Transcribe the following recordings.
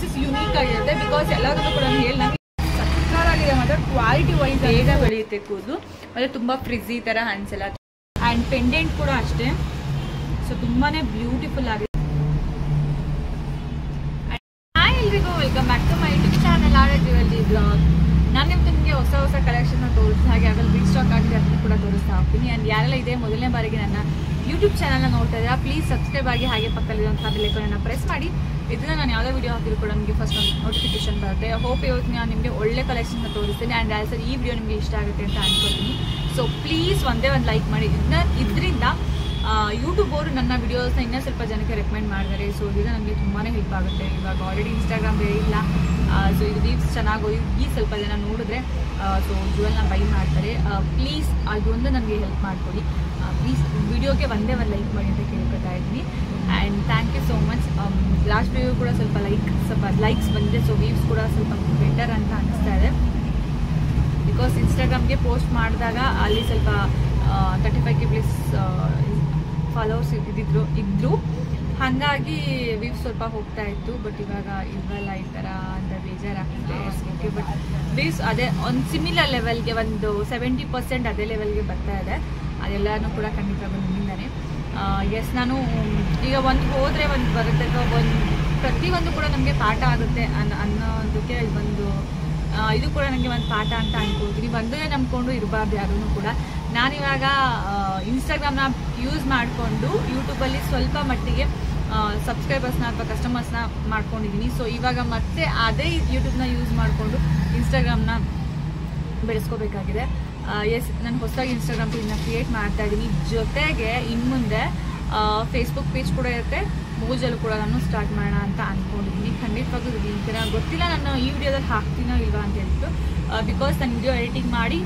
Pieces unique ಆಗಿರುತ್ತೆ. Because ಎಲ್ಲದಕ್ಕೂ ಕೂಡ ಹೇಳಿ ನನಗೆ ಸಕ್ಕತ್ತಾಗಿದೆ ಮಾತ್ರ. ಕ್ವಾಲಿಟಿ ವೈಸ್ ಬೇಗ ಬೆಳೆಯುತ್ತೆ ಕೂದಲು, ಮತ್ತೆ ತುಂಬ ಫ್ರಿಜಿ ಥರ ಅನ್ಸಲ್ಲ. ಆ್ಯಂಡ್ ಪೆಂಡೆಂಟ್ ಕೂಡ ಅಷ್ಟೇ, ಸೊ ತುಂಬಾ ಬ್ಯೂಟಿಫುಲ್ ಆಗಿದೆ. ಎಲ್ರಿಗೂ welcome back to my YouTube channel R jewellery blog. ನಾನು ನಿಮಗೆ ಹೊಸ ಹೊಸ ಕಲೆಕ್ಷನ್ ತೋರಿಸ್ತಾ ಹಾಗೆ ಆಗಲ್ಲ ರೀ ಸ್ಟಾಕ್ ಆಗಿದೆ ಅದನ್ನು ಕೂಡ ತೋರಿಸ್ತಾ ಹೋಗ್ತೀನಿ. ಆ್ಯಂಡ್ ಯಾರೆಲ್ಲ ಇದೆ ಮೊದಲನೇ ಬಾರಿಗೆ ನನ್ನ ಯೂಟ್ಯೂಬ್ ಚಾನಲ್ನ ನೋಡ್ತಾ ಇದ್ದೀರಾ, ಪ್ಲೀಸ್ ಸಬ್ಸ್ಕ್ರೈಬ್ ಆಗಿ ಹಾಗೆ ಪಕ್ಕದಲ್ಲಿರುವಂಥ ಬೆಲ್ ಐಕಾನ್ನ ಪ್ರೆಸ್ ಮಾಡಿ. ಇದನ್ನು ನಾನು ಯಾವುದೇ ವೀಡಿಯೋ ಹಾಕಿದ್ರು ಕೂಡ ನಿಮಗೆ ಫಸ್ಟ್ ನೋಟಿಫಿಕೇಶನ್ ಬರುತ್ತೆ. ಹೋಪ್ ಇವತ್ತು ನಾನು ನಿಮಗೆ ಒಳ್ಳೆ ಕಲೆಕ್ಷನ್ನ ತೋರಿಸ್ತೀನಿ. ಆ್ಯಂಡ್ ಆಲ್ಸೋ ಈ ವಿಡಿಯೋ ನಿಮಗೆ ಇಷ್ಟ ಆಗುತ್ತೆ ಅಂತ ಅನ್ಕೊಳ್ತೀನಿ. ಸೊ ಪ್ಲೀಸ್ ಒಂದೇ ಒಂದು ಲೈಕ್ ಮಾಡಿ. ಇದರಿಂದ ಯೂಟ್ಯೂಬ್ ಅವರು ನನ್ನ ವಿಡಿಯೋಸ್ನ ಇನ್ನೂ ಸ್ವಲ್ಪ ಜನಕ್ಕೆ ರೆಕಮೆಂಡ್ ಮಾಡಿದ್ದಾರೆ. ಸೊ ಇದರಿಂದ ನಮಗೆ ತುಂಬಾ ಹೆಲ್ಪ್ ಆಗುತ್ತೆ. ಇವಾಗ ಆಲ್ರೆಡಿ ಇನ್ಸ್ಟಾಗ್ರಾಮ್ ಬೇರೆ ಇಲ್ಲ, ಸೊ ಇದು ವೀವ್ಸ್ ಚೆನ್ನಾಗಿ ಈ ಸ್ವಲ್ಪ ಜನ ನೋಡಿದ್ರೆ ಸೊ ಜುವೆಲ್ನ ಬೈ ಮಾಡ್ತಾರೆ. ಪ್ಲೀಸ್ ಅದೊಂದು ನನಗೆ ಹೆಲ್ಪ್ ಮಾಡಿಕೊಡಿ. ಪ್ಲೀಸ್ ವಿಡಿಯೋಗೆ ಒಂದೇ ಒಂದು ಲೈಕ್ ಮಾಡಿ ಅಂತ ಕೇಳ್ಕೊತಾ ಇದ್ದೀನಿ. And thank you so much. Last video ಕೂಡ ಸ್ವಲ್ಪ ಲೈಕ್ಸ್ ಬಂದಿದೆ, ಸೊ ವೀವ್ಸ್ ಕೂಡ ಸ್ವಲ್ಪ ಬೆಟರ್ ಅಂತ ಅನಿಸ್ತಾ ಇದೆ. ಬಿಕಾಸ್ ಇನ್ಸ್ಟಾಗ್ರಾಮ್ಗೆ ಪೋಸ್ಟ್ ಮಾಡಿದಾಗ ಅಲ್ಲಿ ಸ್ವಲ್ಪ 35K ಪ್ಲಸ್ ಫಾಲೋವರ್ಸ್ ಇದ್ರು, ಹಾಗಾಗಿ ವೀವ್ಸ್ ಸ್ವಲ್ಪ ಹೋಗ್ತಾ ಇತ್ತು. ಬಟ್ ಇವಾಗ ಇವೆಲ್ಲ ಈ ಥರ ಅಂತ ಬೇಜಾರಾಗ್ತದೆ. ಓಕೆ, ಬಟ್ ವೀವ್ಸ್ ಅದೇ ಒಂದು ಸಿಮಿಲರ್ ಲೆವೆಲ್ಗೆ ಒಂದು 70% ಅದೇ ಲೆವೆಲ್ಗೆ ಬರ್ತಾ ಇದೆ. ಅದೆಲ್ಲನೂ ಕೂಡ ಖಂಡಿತ ಬಂದಿದ್ದಾನೆ. ಎಸ್, ನಾನು ಈಗ ಒಂದು ಹೋದರೆ ಒಂದು ಬರುತ್ತೆ, ಪ್ರತಿಯೊಂದು ಕೂಡ ನಮಗೆ ಪಾಠ ಆಗುತ್ತೆ ಅನ್ನೋದಕ್ಕೆ ಇದು ಕೂಡ ನನಗೆ ಒಂದು ಪಾಠ ಅಂತ ಅನ್ಕೊಳ್ತೀನಿ. ಒಂದೇ ನಂಬ್ಕೊಂಡು ಇರಬಾರ್ದು ಯಾರೂ ಕೂಡ. ನಾನಿವಾಗ ಇನ್ಸ್ಟಾಗ್ರಾಮ್ನ ಯೂಸ್ ಮಾಡಿಕೊಂಡು ಯೂಟ್ಯೂಬಲ್ಲಿ ಸ್ವಲ್ಪ ಮಟ್ಟಿಗೆ ಸಬ್ಸ್ಕ್ರೈಬರ್ಸ್ನ ಅಥವಾ ಕಸ್ಟಮರ್ಸ್ನ ಮಾಡ್ಕೊಂಡಿದ್ದೀನಿ. ಸೊ ಇವಾಗ ಮತ್ತೆ ಅದೇ ಯೂಟ್ಯೂಬ್ನ ಯೂಸ್ ಮಾಡಿಕೊಂಡು ಇನ್ಸ್ಟಾಗ್ರಾಮ್ನ ಬೆಳೆಸ್ಕೋಬೇಕಾಗಿದೆ. ಎಸ್, ನಾನು ಹೊಸದಾಗಿ ಇನ್ಸ್ಟಾಗ್ರಾಮ್ ಪೇಜ್ನ ಕ್ರಿಯೇಟ್ ಮಾಡ್ತಾ ಇದ್ದೀನಿ. ಜೊತೆಗೆ ಇನ್ಮುಂದೆ ಫೇಸ್ಬುಕ್ ಪೇಜ್ ಕೂಡ ಇರುತ್ತೆ, ಮೋಜಲ್ಲೂ ಕೂಡ ನಾನು ಸ್ಟಾರ್ಟ್ ಮಾಡೋಣ ಅಂತ ಅಂದ್ಕೊಂಡಿದ್ದೀನಿ. ಖಂಡಿತವಾಗೂ ಈ ಥರ ಗೊತ್ತಿಲ್ಲ ನಾನು ಈ ವಿಡಿಯೋದಲ್ಲಿ ಹಾಕ್ತೀನೋ ಇಲ್ವಾ ಅಂತ ಹೇಳ್ಬಿಟ್ಟು. ಬಿಕಾಸ್ ನಾನು ವಿಡಿಯೋ ಎಡಿಟಿಂಗ್ ಮಾಡಿ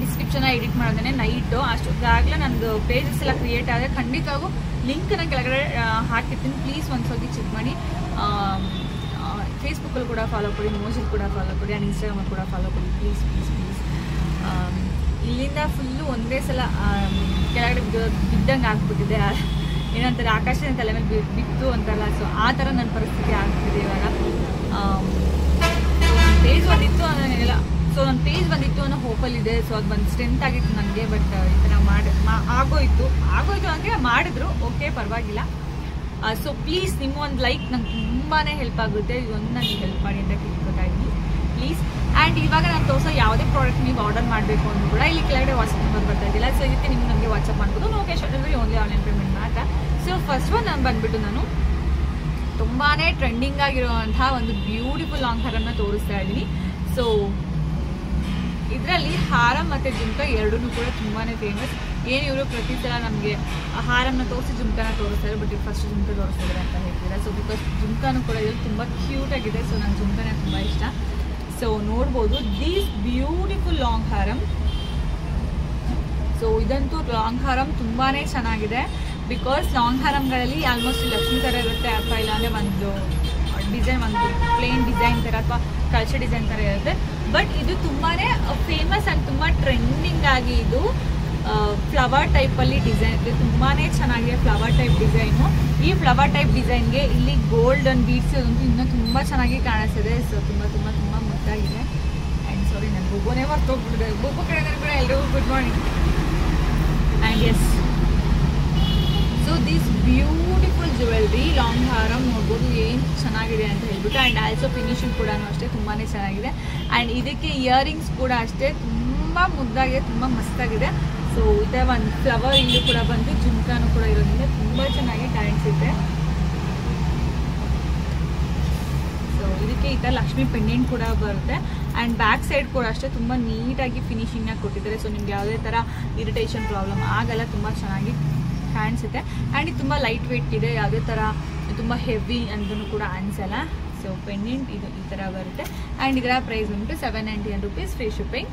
ಡಿಸ್ಕ್ರಿಪ್ಷನ್ನ ಎಡಿಟ್ ಮಾಡೋದೇ ನೈಟು ಅಷ್ಟೊತ್ತಾಗಲೇ ನಂದು ಪೇಜಸ್ ಎಲ್ಲ ಕ್ರಿಯೇಟ್ ಆದರೆ ಖಂಡಿತವಾಗೂ ಲಿಂಕನ್ನು ಕೆಳಗಡೆ ಹಾಕಿರ್ತೀನಿ. ಪ್ಲೀಸ್ ಒಂದ್ಸತಿ ಚೆಕ್ ಮಾಡಿ. ಫೇಸ್ಬುಕ್ಕಲ್ಲಿ ಕೂಡ ಫಾಲೋ ಕೊಡಿ, ಮೋಜಲ್ಲಿ ಕೂಡ ಫಾಲೋ ಕೊಡಿ, ಆ್ಯಂಡ್ ಇನ್ಸ್ಟಾಗ್ರಾಮಲ್ಲಿ ಕೂಡ ಫಾಲೋ ಕೊಡಿ. Please please please. ಇಲ್ಲಿಂದ ಫುಲ್ಲು ಒಂದೇ ಸಲ ಕೆಳಗಡೆ ಬಿದ್ದಂಗೆ ಆಗ್ಬಿಟ್ಟಿದೆ. ಏನಂತಾರೆ, ಆಕಾಶದ ತಲೆ ಮೇಲೆ ಬಿತ್ತು ಅಂತಾರಲ್ಲ, ಸೊ ಆ ಥರ ನನ್ನ ಪರಿಸ್ಥಿತಿ ಆಗ್ತಿದೆ ಇವಾಗ. ಪೇಜ್ ಬಂದಿತ್ತು ಅನ್ನೋಲ್ಲ, ಸೊ ನನ್ನ ಪೇಜ್ ಬಂದಿತ್ತು ಅನ್ನೋ ಹೋಪಲ್ಲಿದೆ. ಸೊ ಅದು ಒಂದು ಸ್ಟ್ರೆಂತ್ ಆಗಿತ್ತು ನನಗೆ. ಬಟ್ ಈ ಥರ ಆಗೋಯ್ತು ಅಂದರೆ ಮಾಡಿದ್ರು, ಓಕೆ ಪರವಾಗಿಲ್ಲ. ಸೊ ಪ್ಲೀಸ್ ನಿಮ್ಮ ಒಂದು ಲೈಕ್ ನಂಗೆ ತುಂಬಾ ಹೆಲ್ಪ್ ಆಗುತ್ತೆ. ಇದೊಂದು ನನಗೆ ಹೆಲ್ಪ್ ಮಾಡಿ ಅಂತ ಕೇಳ್ಕೊತಾ ಇದ್ದೀನಿ ಪ್ಲೀಸ್. ಆ್ಯಂಡ್ ಇವಾಗ ನಾನು ತೋರಿಸೋ ಯಾವುದೇ ಪ್ರಾಡಕ್ಟ್ ನೀವು ಆರ್ಡರ್ ಮಾಡಬೇಕು ಅಂದ್ರೂ ಕೂಡ ಇಲ್ಲಿ ಕೆಳಗಡೆ ವಾಟ್ಸಪ್ ನಂಬರ್ ಬರ್ತಾ ಇದ್ದಿಲ್ಲ. ಸೊ ಇದಕ್ಕೆ ನೀವು ನನಗೆ ವಾಟ್ಸಪ್ ಮಾಡ್ಬೋದು. ಲೊಕೇಶನ್ ಓನ್ಲಿ ಆನ್ಲೈನ್ ಪೇಮೆಂಟ್ ಮಾತ್ರ. ಸೊ ಫಸ್ಟ್ ಒನ್ ನಾನು ಬಂದುಬಿಟ್ಟು ನಾನು ತುಂಬಾ ಟ್ರೆಂಡಿಂಗ್ ಆಗಿರುವಂತಹ ಒಂದು ಬ್ಯೂಟಿಫುಲ್ ಲಾಂಗ್ ಹಾರನ್ನು ತೋರಿಸ್ತಾ ಇದ್ದೀನಿ. ಸೊ ಇದರಲ್ಲಿ ಹಾರ ಮತ್ತು ಜುಮ್ಕ ಎರಡೂ ಕೂಡ ತುಂಬಾ ಫೇಮಸ್. ಏನು ಇವರು ಪ್ರತಿ ಸಲ ನಮಗೆ ಹಾರನ್ನು ತೋರಿಸಿ ಜುಮ್ಕನ ತೋರಿಸ್ತಾರೆ, ಬಟ್ ಇವ್ರು ಫಸ್ಟ್ ಜುಮ್ಕ ತೋರಿಸ್ತಾರೆ ಅಂತ ಹೇಳ್ತಾರೆ. ಸೊ ಬಿಕಾಸ್ ಜುಮ್ಕನೂ ಕೂಡ ಇದ್ರಲ್ಲಿ ತುಂಬ ಕ್ಯೂಟಾಗಿದೆ. ಸೊ ನನ್ನ ಜುಮ್ಕನೇ ತುಂಬ ಇಷ್ಟ. ಸೊ ನೋಡ್ಬೋದು ದೀಸ್ ಬ್ಯೂಟಿಫುಲ್ ಲಾಂಗ್ ಹಾರಮ್. ಸೊ ಇದಂತೂ ಲಾಂಗ್ ಹಾರಮ್ ತುಂಬಾ ಚೆನ್ನಾಗಿದೆ. ಬಿಕಾಸ್ ಲಾಂಗ್ ಹಾರಮ್ಗಳಲ್ಲಿ ಆಲ್ಮೋಸ್ಟ್ ಲಕ್ಷ್ಮಿ ಥರ ಇರುತ್ತೆ, ಅಥವಾ ಇಲ್ಲಾಂದರೆ ಒಂದು ಡಿಸೈನ್, ಒಂದು ಪ್ಲೇನ್ ಡಿಸೈನ್ ಥರ ಅಥವಾ ಕಲ್ಚರ್ ಡಿಸೈನ್ ಥರ ಇರುತ್ತೆ. ಬಟ್ ಇದು ತುಂಬಾ ಫೇಮಸ್ ಆ್ಯಂಡ್ ತುಂಬ ಟ್ರೆಂಡಿಂಗ್ ಆಗಿ ಇದು ಫ್ಲವರ್ ಟೈಪಲ್ಲಿ ಡಿಸೈನ್ ಇದೆ. ತುಂಬಾ ಚೆನ್ನಾಗಿದೆ ಫ್ಲವರ್ ಟೈಪ್ ಡಿಸೈನು. ಈ ಫ್ಲವರ್ ಟೈಪ್ ಡಿಸೈನ್ಗೆ ಇಲ್ಲಿ ಗೋಲ್ಡನ್ ಬೀಡ್ಸ್ ಇರೋದಂತೂ ಇನ್ನೂ ತುಂಬ ಚೆನ್ನಾಗಿ ಕಾಣಿಸ್ತಿದೆ. ಸೊ ತುಂಬ ತುಂಬ ತುಂಬ ಮುದ್ದಾಗಿದೆ. ಆ್ಯಂಡ್ ಸಾರಿ, ನನ್ನ ಬೊಬ್ಬನೇ ಹೊರ್ತೋಗ್ಬಿಟ್ಟಿದೆ. ಬೊಬ್ಬ ಕಡೆ ಕೂಡ ಎಲ್ರಿಗೂ good morning. And yes, so this beautiful jewellery long ಹಾರಮ್ ನೋಡ್ಬೋದು ಏನು ಚೆನ್ನಾಗಿದೆ ಅಂತ ಹೇಳ್ಬಿಟ್ಟು. ಆ್ಯಂಡ್ ಆಲ್ಸೋ ಫಿನಿಶಿಂಗ್ ಕೂಡ ಅಷ್ಟೇ ತುಂಬಾ ಚೆನ್ನಾಗಿದೆ. ಆ್ಯಂಡ್ ಇದಕ್ಕೆ ಇಯರಿಂಗ್ಸ್ ಕೂಡ ಅಷ್ಟೇ ತುಂಬ ಮುದ್ದಾಗಿದೆ, ತುಂಬ ಮಸ್ತಾಗಿದೆ. ಸೊ ಇದೇ ಒಂದು ಫ್ಲವರ್ ಇಲ್ಲೂ ಕೂಡ ಬಂದು ಜುಮ್ಕಾನು ಕೂಡ ಇರೋದ್ರಿಂದ ತುಂಬ ಚೆನ್ನಾಗಿ ಕಾಣಿಸುತ್ತೆ. ಸೊ ಇದಕ್ಕೆ ಈ ಥರ ಲಕ್ಷ್ಮಿ ಪೆಂಡೆಂಟ್ ಕೂಡ ಬರುತ್ತೆ. ಆ್ಯಂಡ್ ಬ್ಯಾಕ್ ಸೈಡ್ ಕೂಡ ಅಷ್ಟೇ ತುಂಬ ನೀಟಾಗಿ ಫಿನಿಶಿಂಗ್ನ ಕೊಟ್ಟಿದ್ದಾರೆ. ಸೊ ನಿಮ್ಗೆ ಯಾವುದೇ ಥರ ಇರಿಟೇಷನ್ ಪ್ರಾಬ್ಲಮ್ ಆಗಲ್ಲ, ತುಂಬ ಚೆನ್ನಾಗಿ ಕಾಣಿಸುತ್ತೆ. ಆ್ಯಂಡ್ ಇದು ತುಂಬ ಲೈಟ್ ವೇಟ್ ಇದೆ, ಯಾವುದೇ ಥರ ತುಂಬ ಹೆವಿ ಅಂತಲೂ ಕೂಡ ಅನಿಸಲ್ಲ. ಸೊ ಪೆಂಡೆಂಟ್ ಇದು ಈ ಥರ ಬರುತ್ತೆ. ಆ್ಯಂಡ್ ಇದರ ಪ್ರೈಸ್ ಬಂದ್ಬಿಟ್ಟು 799 rupees, ಫ್ರೀ ಶಿಪ್ಪಿಂಗ್.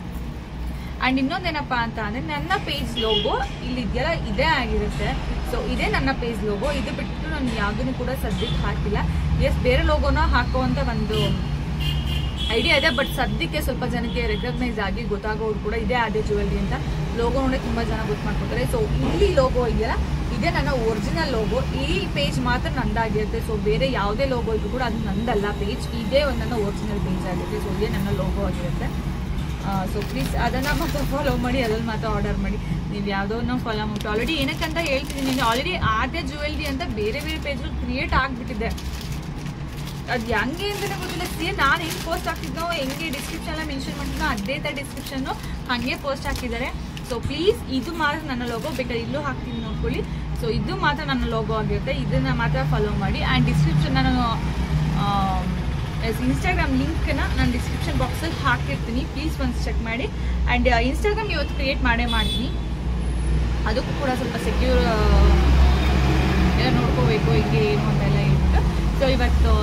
ಆ್ಯಂಡ್ ಇನ್ನೊಂದೇನಪ್ಪ ಅಂತ ಅಂದರೆ ನನ್ನ ಪೇಜ್ ಲೋಗೋ ಇಲ್ಲಿದೆಯಲ್ಲ ಇದೇ ಆಗಿರುತ್ತೆ. ಸೊ ಇದೇ ನನ್ನ ಪೇಜ್ ಲೋಗೋ. ಇದು ಬಿಟ್ಟು ನಾನು ಯಾವುದನ್ನು ಕೂಡ ಸದ್ಯಕ್ಕೆ ಹಾಕಿಲ್ಲ. ಎಸ್, ಬೇರೆ ಲೋಗೋನ ಹಾಕುವಂಥ ಒಂದು ಐಡಿಯಾ ಇದೆ, ಬಟ್ ಸದ್ಯಕ್ಕೆ ಸ್ವಲ್ಪ ಜನಕ್ಕೆ ರೆಕಗ್ನೈಸ್ ಆಗಿ ಗೊತ್ತಾಗೋರು ಕೂಡ ಇದೇ ಅದೇ ಜ್ಯುವೆಲ್ರಿ ಅಂತ ಲೋಗೋ ನೋಡಿ ತುಂಬ ಜನ ಗೊತ್ತು ಮಾಡ್ಕೊತಾರೆ. ಸೊ ಇಲ್ಲಿ ಲೋಗೋ ಇದೆಯಲ್ಲ, ಇದೇ ನನ್ನ ಒರಿಜಿನಲ್ ಲೋಗೋ. ಈ ಪೇಜ್ ಮಾತ್ರ ನಂದಾಗಿರುತ್ತೆ. ಸೊ ಬೇರೆ ಯಾವುದೇ ಲೋಗೋ ಇದ್ರೂ ಕೂಡ ಅದು ನಂದಲ್ಲ ಪೇಜ್, ಇದೇ ಒಂದು ನನ್ನ ಒರಿಜಿನಲ್ ಪೇಜ್ ಆಗಿರುತ್ತೆ. ಸೊ ಇದೇ ನನ್ನ ಲೋಗೋ ಆಗಿರುತ್ತೆ. ಸೊ ಪ್ಲೀಸ್ ಅದನ್ನು ಮಾತ್ರ ಫಾಲೋ ಮಾಡಿ, ಅದ್ರಲ್ಲಿ ಮಾತ್ರ ಆರ್ಡರ್ ಮಾಡಿ. ನೀವು ಯಾವುದೋ ಫಾಲೋ ಮಾಡ್ಬಿಟ್ಟು ಆಲ್ರೆಡಿ ಏನಕ್ಕಂತ ಹೇಳ್ತಿದ್ದೀನಿ, ಆಲ್ರೆಡಿ ಆದ್ಯ ಜ್ಯುವೆಲ್ರಿ ಅಂತ ಬೇರೆ ಬೇರೆ ಪೇಜ್ಗಳು ಕ್ರಿಯೇಟ್ ಆಗಿಬಿಟ್ಟಿದೆ. ಅದು ಹೆಂಗೆ ಅಂತಲೇ ಗೊತ್ತಿಲ್ಲ. ನಾನು ಹೆಂಗೆ ಪೋಸ್ಟ್ ಹಾಕ್ತಿದ್ನೋ, ಹೆಂಗೆ ಡಿಸ್ಕ್ರಿಪ್ಷನ್ ಮೆನ್ಷನ್ ಮಾಡ್ತಿದ್ನೋ ಅದೇ ಥರ ಡಿಸ್ಕ್ರಿಪ್ಷನ್ನು ಹಾಗೆ ಪೋಸ್ಟ್ ಹಾಕಿದ್ದಾರೆ. ಸೊ ಪ್ಲೀಸ್ ಇದು ಮಾತ್ರ ನನ್ನ ಲೋಗೋ, ಬೇಕಾದ್ರೆ ಇಲ್ಲೂ ಹಾಕ್ತೀನಿ ನೋಡ್ಕೊಳ್ಳಿ. ಸೊ ಇದು ಮಾತ್ರ ನನ್ನ ಲೋಗೋ ಆಗಿರುತ್ತೆ, ಇದನ್ನು ಮಾತ್ರ ಫಾಲೋ ಮಾಡಿ. ಆ್ಯಂಡ್ ಡಿಸ್ಕ್ರಿಪ್ಷನ್ ನಾನು ಇನ್ಸ್ಟಾಗ್ರಾಮ್ ಲಿಂಕ್ನ ನಾನು ಡಿಸ್ಕ್ರಿಪ್ಷನ್ ಬಾಕ್ಸಲ್ಲಿ ಹಾಕಿರ್ತೀನಿ, ಪ್ಲೀಸ್ ಒಂದು ಚೆಕ್ ಮಾಡಿ. ಆ್ಯಂಡ್ ಇನ್ಸ್ಟಾಗ್ರಾಮ್ ಇವತ್ತು ಕ್ರಿಯೇಟ್ ಮಾಡ್ತೀನಿ, ಅದಕ್ಕೂ ಕೂಡ ಸ್ವಲ್ಪ ಸೆಕ್ಯೂರ್ ಎಲ್ಲ ನೋಡ್ಕೋಬೇಕು ಹಿಂಗೆ ಏನು ಅಂತೆಲ್ಲ ಹೇಳ್ಬಿಟ್ಟು. ಸೊ ಇವತ್ತು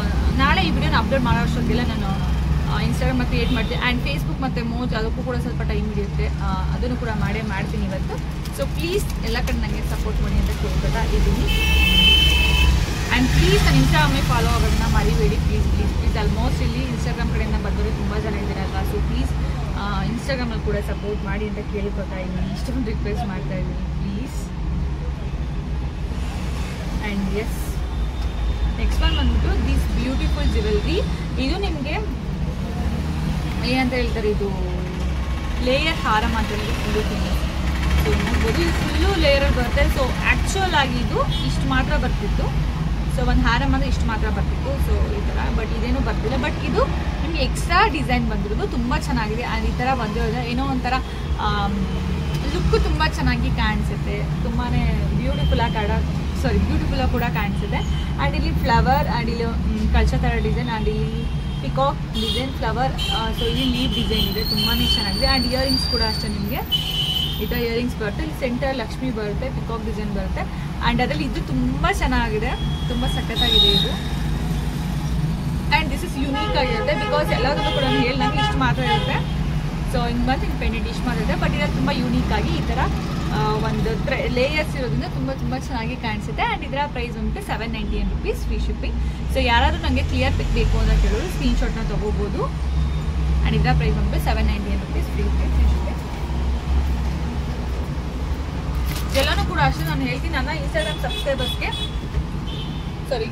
ನಾಳೆ ಈ ವಿಡಿಯೋನ ಅಪ್ಲೋಡ್ ಮಾಡೋ ಅಷ್ಟೊತ್ತಿಗೆಲ್ಲ ನಾನು ಇನ್ಸ್ಟಾಗ್ರಾಮ್ ಕ್ರಿಯೇಟ್ ಮಾಡ್ತೀನಿ. ಆ್ಯಂಡ್ ಫೇಸ್ಬುಕ್ ಮತ್ತು ಮೋಜ್ ಅದಕ್ಕೂ ಕೂಡ ಸ್ವಲ್ಪ ಟೈಮ್ ಹಿಡಿಯುತ್ತೆ, ಅದನ್ನು ಕೂಡ ಮಾಡ್ತೀನಿ ಇವತ್ತು. ಸೊ ಪ್ಲೀಸ್ ಎಲ್ಲ ಕಡೆ ನನಗೆ ಸಪೋರ್ಟ್ ಮಾಡಿ ಅಂತ ಕೇಳ್ಕೊತಾ ಇದ್ದೀನಿ. ಆ್ಯಂಡ್ ಪ್ಲೀಸ್ ನಾನು ಇನ್ಸ್ಟಾಗ್ರಾಮಿಗೆ ಫಾಲೋ ಆಗೋದನ್ನ ಮರಿಬೇಡಿ, ಪ್ಲೀಸ್ ಪ್ಲೀಸ್ ಪ್ಲೀಸ್. ಆಲ್ಮೋಸ್ಟ್ ಇಲ್ಲಿ ಇನ್ಸ್ಟಾಗ್ರಾಮ್ ಕಡೆಯಿಂದ ಬಂದವರು ತುಂಬ ಜನ ಇದ್ದೀರಲ್ವಾ. ಸೊ ಪ್ಲೀಸ್ ಇನ್ಸ್ಟಾಗ್ರಾಮಲ್ಲಿ ಕೂಡ ಸಪೋರ್ಟ್ ಮಾಡಿ ಅಂತ ಕೇಳ್ಕೊತಾ ಇದ್ದೀನಿ, ಇಷ್ಟೊಂದು ರಿಕ್ವೆಸ್ಟ್ ಮಾಡ್ತಾ ಇದ್ದೀನಿ please. And yes, next one ಬಂದ್ಬಿಟ್ಟು ದಿಸ್ ಬ್ಯೂಟಿಫುಲ್ ಜ್ಯುವೆಲ್ರಿ. ಇದು ನಿಮಗೆ ಏನಂತ ಹೇಳ್ತಾರೆ, ಇದು ಲೇಯರ್ ಹಾರಂ ಅಂತ ಹೇಳಿ ಫುಲ್ಲು ಫೇಮಸ್. ಸೊ ನೋಡ್ಬೋದು ಇದು ಫುಲ್ಲು ಲೇಯರಲ್ಲಿ ಬರುತ್ತೆ. ಸೊ ಆ್ಯಕ್ಚುಯಲ್ ಆಗಿ ಇದು ಇಷ್ಟು ಮಾತ್ರ ಬರ್ತಿತ್ತು. ಸೊ ಒಂದು ಹಾರಂ ಅಂದರೆ ಇಷ್ಟು ಮಾತ್ರ ಬರ್ತಿತ್ತು. ಸೊ ಈ ಥರ, ಬಟ್ ಇದೇನು ಬರ್ತಿಲ್ಲ. ಬಟ್ ಇದು ನಿಮಗೆ ಎಕ್ಸ್ಟ್ರಾ ಡಿಸೈನ್ ಬಂದಿರೋದು ತುಂಬ ಚೆನ್ನಾಗಿದೆ. ಆ್ಯಂಡ್ ಈ ಥರ ಬಂದಿರೋದು ಏನೋ ಒಂಥರ ಲುಕ್ಕು ತುಂಬ ಚೆನ್ನಾಗಿ ಕಾಣಿಸುತ್ತೆ, ತುಂಬಾ ಬ್ಯೂಟಿಫುಲ್ಲಾಗಿ ಕೂಡ ಕಾಣಿಸುತ್ತೆ. ಆ್ಯಂಡ್ ಇಲ್ಲಿ ಫ್ಲವರ್, ಆ್ಯಂಡ್ ಇಲ್ಲಿ ಕಳ್ಸ ಥರ ಡಿಸೈನ್, ಆ್ಯಂಡ್ ಇಲ್ಲಿ ಪಿಕಾಕ್ ಡಿಸೈನ್, ಫ್ಲವರ್, ಸೊ ಇಲ್ಲಿ ಲೀವ್ ಡಿಸೈನ್ ಇದೆ, ತುಂಬಾ ಚೆನ್ನಾಗಿದೆ. ಆ್ಯಂಡ್ ಇಯರಿಂಗ್ಸ್ ಕೂಡ ಅಷ್ಟೇ, ನಿಮಗೆ ಈ ಥರ ಇಯರಿಂಗ್ಸ್ ಬರುತ್ತೆ. ಇಲ್ಲಿ ಸೆಂಟರ್ ಲಕ್ಷ್ಮಿ ಬರುತ್ತೆ, ಪಿಕಾಕ್ ಡಿಸೈನ್ ಬರುತ್ತೆ. ಆ್ಯಂಡ್ ಅದರಲ್ಲಿ ಇದು ತುಂಬ ಚೆನ್ನಾಗಿದೆ, ತುಂಬ ಸಖತ್ತಾಗಿದೆ ಇದು. ಆ್ಯಂಡ್ ದಿಸ್ ಇಸ್ ಯುನೀಕ್ ಆಗಿರುತ್ತೆ, ಬಿಕಾಸ್ ಎಲ್ಲದಕ್ಕೂ ಕೂಡ ಹೇಳಿ ನನಗೆ ಇಷ್ಟು ಮಾತ್ರ ಇರುತ್ತೆ. ಸೊ ಹಿಂಗೆ ಬಂದು ಹಿಂಗೆ ಪೆಂಡೆಂಟ್ ಇಷ್ಟು ಮಾತ್ರ ಇದೆ. ಬಟ್ ಇದರಲ್ಲಿ ತುಂಬ ಯೂನೀಕ್ ಆಗಿ ಈ ಥರ ಒಂದು ಲೇಯರ್ಸ್ ಇರೋದ್ರಿಂದ ತುಂಬ ಚೆನ್ನಾಗಿ ಕಾಣಿಸುತ್ತೆ. ಆ್ಯಂಡ್ ಇದರ ಪ್ರೈಸ್ ಬಂದ್ಬಿಟ್ಟು 799 rupees ಫ್ರೀ ಶಿಪ್ಪಿಂಗ್. ಸೊ ಯಾರಾದರೂ ನನಗೆ ಕ್ಲಿಯರ್ ಪಿಕ್ ಬೇಕು ಅಂತ ಕೇಳಿದ್ರು ಸ್ಕ್ರೀನ್ಶಾಟ್ನ ತೊಗೋಬೋದು. ಆ್ಯಂಡ್ ಇದರ ಪ್ರೈಸ್ ಬಂದ್ಬಿಟ್ಟು 799 rupees ಫ್ರೀ ಶಿಪ್ಪಿಂಗ್. ಎಲ್ಲನೂ ಕೂಡ ಅಷ್ಟೇ ನಾನು ಹೇಳ್ತೀನಿ, ನನ್ನ ಇನ್ಸ್ಟಾಗ್ರಾಮ್ ಸಬ್ಸ್ಕ್ರೈಬರ್ಸ್ಗೆ,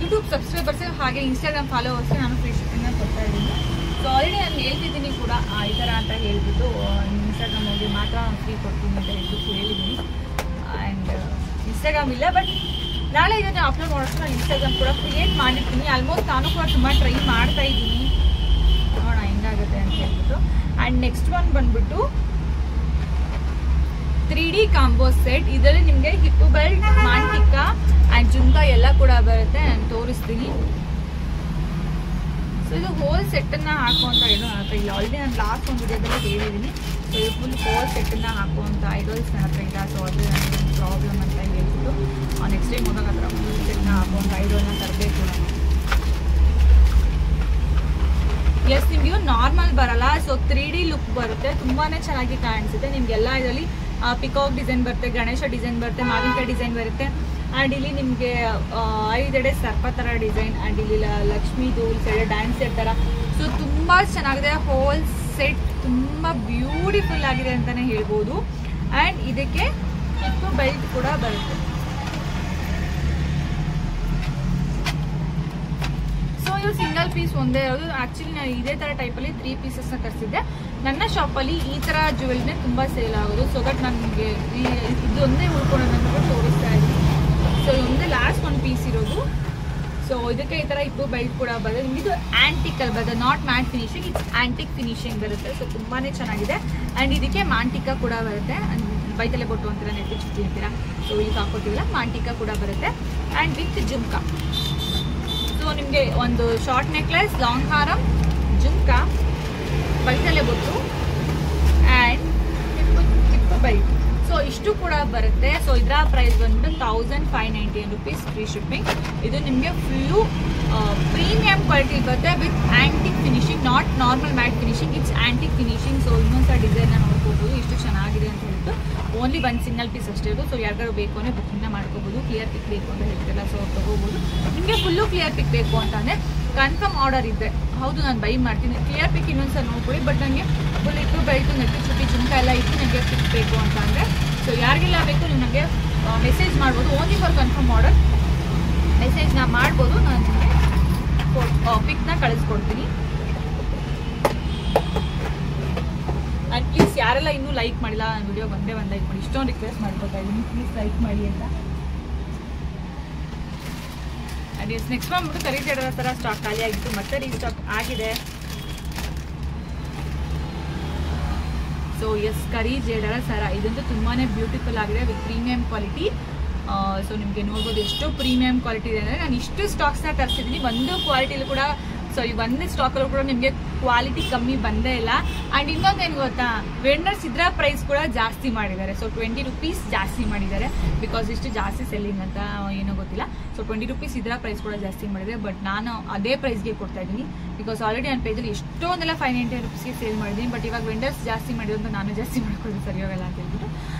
ಯೂಟ್ಯೂಬ್ ಸಬ್ಸ್ಕ್ರೈಬರ್ಸ್ಗೆ ಹಾಗೆ ಇನ್ಸ್ಟಾಗ್ರಾಮ್ ಫಾಲೋವರ್ಸ್ಗೆ ನಾನು ಫ್ರೀ ಶಿಪ್ಪಿಂಗ್ನ ಕೊಡ್ತಾ ಇದ್ದೀನಿ. ಸೊ ಆಲ್ರೆಡಿ ನಾನು ಹೇಳ್ತಿದ್ದೀನಿ ಕೂಡ ಈ ಥರ ಅಂತ ಹೇಳ್ಬಿಟ್ಟು ಇನ್ಸ್ಟಾಗ್ರಾಮ್ ಹೋಗಿ ಮಾತ್ರ ಫ್ರೀ ಕೊಡ್ತೀನಿ ಅಂತ ಹೇಳ್ಬಿಟ್ಟು ಹೇಳಿದ್ದೀನಿ. ಆ್ಯಂಡ್ ಇನ್ಸ್ಟಾಗ್ರಾಮ್ ಇಲ್ಲ, ಬಟ್ ನಾಳೆ ಇದನ್ನು ಅಪ್ಲೋಡ್ ಮಾಡೋಷ್ಟು ನಾನು ಇನ್ಸ್ಟಾಗ್ರಾಮ್ ಕೂಡ ಕ್ರಿಯೇಟ್ ಮಾಡಿರ್ತೀನಿ. ಆಲ್ಮೋಸ್ಟ್ ನಾನು ಕೂಡ ತುಂಬ ಟ್ರೈ ಮಾಡ್ತಾ ಇದ್ದೀನಿ, ನೋಡೋಣ ಹೆಂಗಾಗುತ್ತೆ ಅಂತ ಹೇಳ್ಬಿಟ್ಟು. ಆ್ಯಂಡ್ ನೆಕ್ಸ್ಟ್ ಒನ್ ಬಂದ್ಬಿಟ್ಟು 3D ಕಾಂಬೋ ಸೆಟ್. ಇದರಲ್ಲಿ ನಿಮಗೆ ಹಿಪ್ಪು ಬೆಲ್ಟ್, ಮಾಂಟಿಕಾ ಆ್ಯಂಡ್ ಜುಮ್ಕಾ ಎಲ್ಲ ಕೂಡ ಬರುತ್ತೆ. ನಾನು ತೋರಿಸ್ತೀನಿ. ಸೊ ಇದು ಹೋಲ್ ಸೆಟ್ಟನ್ನು ಹಾಕುವಂಥ ಏನೋ ಹತ್ರ ಇಲ್ಲ. ಆಲ್ರೆಡಿ ನಾನು ಲಾಸ್ಟ್ ಒಂದು ವಿಡಿಯೋದಲ್ಲೇ ಹೇಳಿದ್ದೀನಿ. ಸೊ ಇದು ಫುಲ್ ಹೋಲ್ ಸೆಟ್ಟನ್ನು ಹಾಕುವಂಥ ಐಡಲ್ಸ್ ನನ್ನ ಹತ್ರ ಇಲ್ಲ. ಸೊ ಅದು ನನಗೆ ಒಂದು ಪ್ರಾಬ್ಲಮ್ ಅಂತ ಹೇಳ್ಬಿಟ್ಟು ನೆಕ್ಸ್ಟ್ ಟೈಮ್ ಹೋದಾಗ ಹತ್ರ ಫುಲ್ ಸೆಟ್ನ ಹಾಕುವಂಥ ಐಡಲ್ನ ತರಬೇಕು ನಾನು. ಎಸ್, ನಿಮಗೆ ನಾರ್ಮಲ್ ಬರಲ್ಲ. ಸೊ 3D ಲುಕ್ ಬರುತ್ತೆ, ತುಂಬಾ ಚೆನ್ನಾಗಿ ಕಾಣಿಸುತ್ತೆ. ನಿಮಗೆಲ್ಲ ಇದರಲ್ಲಿ ಪಿಕಾಕ್ ಡಿಸೈನ್ ಬರುತ್ತೆ, ಗಣೇಶ ಡಿಸೈನ್ ಬರುತ್ತೆ, ಮಾವಿನಕಾಯಿ ಡಿಸೈನ್ ಬರುತ್ತೆ. ಆ್ಯಂಡ್ ಇಲ್ಲಿ ನಿಮಗೆ 5 ಸರ್ಪ ಥರ ಡಿಸೈನ್, ಆ್ಯಂಡ್ ಇಲ್ಲಿ ಲಕ್ಷ್ಮೀದು ಸೈಡ್ ಡ್ಯಾನ್ಸ್ ಸೆಟ್ ಥರ. ಸೊ ತುಂಬ ಚೆನ್ನಾಗಿದೆ. ಹೋಲ್ ಸೆಟ್ ತುಂಬ ಬ್ಯೂಟಿಫುಲ್ ಆಗಿದೆ ಅಂತಲೇ ಹೇಳ್ಬೋದು. ಆ್ಯಂಡ್ ಇದಕ್ಕೆ ಹಿಪ್ಪು ಬೆಲ್ಟ್ ಕೂಡ ಬರುತ್ತೆ. ಸೊ ಇದು ಸಿಂಗಲ್ ಪೀಸ್ ಒಂದೇ ಇರೋದು. ಆ್ಯಕ್ಚುಲಿ ನಾನು ಇದೇ ಥರ ಟೈಪಲ್ಲಿ 3 ಪೀಸಸ್ನ ತರಿಸಿದ್ದೆ. ನನ್ನ ಶಾಪಲ್ಲಿ ಈ ಥರ ಜ್ಯುವೆಲ್ರಿನೇ ತುಂಬ ಸೇಲ್ ಆಗೋದು. ಸೊ ದಟ್ ನನಗೆ ಇದೊಂದೇ ಉಳ್ಕೊಳ್ಳೋದನ್ನು ತೋರಿಸ್ತಾ ಇದ್ದೀನಿ. ಸೊ ಇದೊಂದೇ ಲಾಸ್ಟ್ ಒಂದು ಪೀಸ್ ಇರೋದು. ಸೊ ಇದಕ್ಕೆ ಈ ಥರ ಹಿಪ್ಪು ಬೆಲ್ಟ್ ಕೂಡ ಬರುತ್ತೆ. ನಿಮಗೆ ಇದು ಆ್ಯಂಟಿಕಲ್ಲಿ ಬರುತ್ತೆ, not mat finishing, it's antique finishing ಬರುತ್ತೆ. ಸೊ ತುಂಬಾ ಚೆನ್ನಾಗಿದೆ. ಆ್ಯಂಡ್ ಇದಕ್ಕೆ ಮಾಂಟಿಕಾ ಕೂಡ ಬರುತ್ತೆ. ಬೈತಲೆ ಬೊಟ್ಟು ಅಂತೀರ, ನೆಟ್ಟಿ ಚುಟ್ಟಿ ಅಂತೀರ. ಸೊ ಈಗ ಹಾಕೋತೀವಲ್ಲ, ಮಾಂಟಿಕಾ ಕೂಡ ಬರುತ್ತೆ. And with jhumka. ಸೊ ನಿಮಗೆ ಒಂದು short necklace, long harm, jhumka, ಬೈತಲೆ ಬೊಟ್ಟು ಆ್ಯಂಡ್ ಹಿಪ್ಪು ಬೆಲ್ಟ್. ಸೊ ಇಷ್ಟು ಕೂಡ ಬರುತ್ತೆ. ಸೊ ಇದರ ಪ್ರೈಸ್ ಬಂದ್ಬಿಟ್ಟು 1599 rupees ಫ್ರೀ ಶಿಪ್ಪಿಂಗ್. ಇದು ನಿಮಗೆ ಫುಲ್ಲು ಪ್ರೀಮಿಯಂ ಕ್ವಾಲಿಟಿ ಬರುತ್ತೆ with antique finishing, not normal mat finishing, it's antique finishing. So ಇನ್ನೊಂದ್ಸಲ ಡಿಸೈನ್ನ ನೋಡ್ಕೋಬೋದು, ಎಷ್ಟು ಚೆನ್ನಾಗಿದೆ ಅಂತ ಹೇಳ್ಬಿಟ್ಟು. ಓನ್ಲಿ ಒಂದು ಸಿಂಗಲ್ ಪೀಸ್ ಅಷ್ಟೇ ಇರೋದು. ಸೊ ಯಾರಿಗಾರು ಬೇಕು ಅಂದರೆ ಬುಕ್ಕಿಂಗ್ನ ಮಾಡ್ಕೋಬೋದು. ಕ್ಲಿಯರ್ ಪಿಕ್ ಬೇಕು ಅಂತ ಹೇಳ್ತಿರಲ್ಲ, ಸೊ ತೊಗೋಬೋದು. ನಿಮಗೆ ಫುಲ್ಲು ಕ್ಲಿಯರ್ ಪಿಕ್ ಬೇಕು ಅಂತಂದರೆ ಕನ್ಫರ್ಮ್ ಆರ್ಡರ್ ಇದ್ದರೆ ಹೌದು ನಾನು ಬೈ ಮಾಡ್ತೀನಿ, ಕ್ಲಿಯರ್ ಪಿಕ್ ಇನ್ನೊಂದ್ಸಲ ನೋಡ್ಕೊಳ್ಳಿ. ಬಟ್ ನನಗೆ ಫುಲ್ ಇಟ್ಟು ಬೆಲ್ಟು ನೆಟ್ಟಿ ಚುಟ್ಟಿ ಜುಮ್ಕ ಎಲ್ಲ ಇಟ್ಟು ನನಗೆ ಪಿಕ್ ಬೇಕು ಅಂತ ಅಂದರೆ ಸೊ ಯಾರಿಗೆಲ್ಲ ಬೇಕು ನೀವು ನನಗೆ ಮೆಸೇಜ್ ಮಾಡ್ಬೋದು. ಓನ್ಲಿ ಫಾರ್ ಕನ್ಫರ್ಮ್ ಆರ್ಡರ್ ಮೆಸೇಜ್ನ ಮಾಡ್ಬೋದು, ನಾನು ನಿಮಗೆ ಪಿಕ್ನ ಕಳಿಸ್ಕೊಡ್ತೀನಿ. ಆ್ಯಂಡ್ ಪ್ಲೀಸ್ ಯಾರೆಲ್ಲ ಇನ್ನೂ ಲೈಕ್ ಮಾಡಿಲ್ಲ ನಾನು ವಿಡಿಯೋ ಬಂದೇ ಒಂದು ಲೈಕ್ ಮಾಡಿ, ಇಷ್ಟೊಂದು ರಿಕ್ವೆಸ್ಟ್ ಮಾಡ್ಕೊತಾ ಇದ್ದೀನಿ, ಪ್ಲೀಸ್ ಲೈಕ್ ಮಾಡಿ ಅಂತ. ಆ್ಯಂಡ್ ಎಸ್ ನೆಕ್ಸ್ಟ್ ಬಂದ್ಬಿಟ್ಟು ಕರಿ ಜೇಡರ ಥರ ಸ್ಟಾಕ್ ಖಾಲಿ ಆಗಿತ್ತು, ಮತ್ತೆ ರೀಸ್ಟಾಕ್ ಆಗಿದೆ. ಸೊ ಎಸ್ ಕರಿ ಜೇಡರ ಸರ ಇದಂತೂ ತುಂಬಾ ಬ್ಯೂಟಿಫುಲ್ ಆಗಿದೆ ವಿತ್ ಪ್ರೀಮಿಯಂ ಕ್ವಾಲಿಟಿ. ಸೊ ನಿಮಗೆ ನೋಡ್ಬೋದು ಎಷ್ಟು ಪ್ರೀಮಿಯಂ ಕ್ವಾಲಿಟಿ ಇದೆ ಅಂದರೆ ನಾನು ಇಷ್ಟು ಸ್ಟಾಕ್ಸ್ನ ತರಿಸಿದ್ದೀನಿ, ಒಂದು ಕ್ವಾಲಿಟಿಲಿ ಕೂಡ ಸೊ ಈ ಒಂದೇ ಸ್ಟಾಕಲ್ಲೂ ಕೂಡ ನಿಮಗೆ ಕ್ವಾಲಿಟಿ ಕಮ್ಮಿ ಬಂದೇ ಇಲ್ಲ. ಆ್ಯಂಡ್ ಇನ್ನೊಂದೇನು ಗೊತ್ತಾ, ವೆಂಡರ್ಸ್ ಇದರ ಪ್ರೈಸ್ ಕೂಡ ಜಾಸ್ತಿ ಮಾಡಿದ್ದಾರೆ. ಸೊ 20 ರೂಪೀಸ್ ಜಾಸ್ತಿ ಮಾಡಿದ್ದಾರೆ, ಬಿಕಾಸ್ ಇಷ್ಟು ಜಾಸ್ತಿ ಸೆಲ್ಲಿಂಗ್ ಅಂತ ಏನೋ ಗೊತ್ತಿಲ್ಲ. ಸೊ 20 ರೂಪೀಸ್ ಇದರ ಪ್ರೈಸ್ ಕೂಡ ಜಾಸ್ತಿ ಮಾಡಿದೆ. ಬಟ್ ನಾನು ಅದೇ ಪ್ರೈಸ್ಗೆ ಕೊಡ್ತಾ ಇದ್ದೀನಿ, ಬಿಕಾಸ್ ಆಲ್ರೆಡಿ ನನ್ನ ಪೇಜಲ್ಲಿ ಎಷ್ಟೊಂದೆಲ್ಲ 590 ರೂಪೀಸ್ಗೆ ಸೇಲ್ ಮಾಡಿದ್ದೀನಿ. ಬಟ್ ಇವಾಗ ವೆಂಡರ್ಸ್ ಜಾಸ್ತಿ ಮಾಡಿರೋದು ನಾನು ಜಾಸ್ತಿ ಮಾಡ್ಕೊಳ್ಳೋದು ಸರಿ ಹೋಗಲ್ಲ ಅಂತ ಹೇಳ್ಬಿಟ್ಟು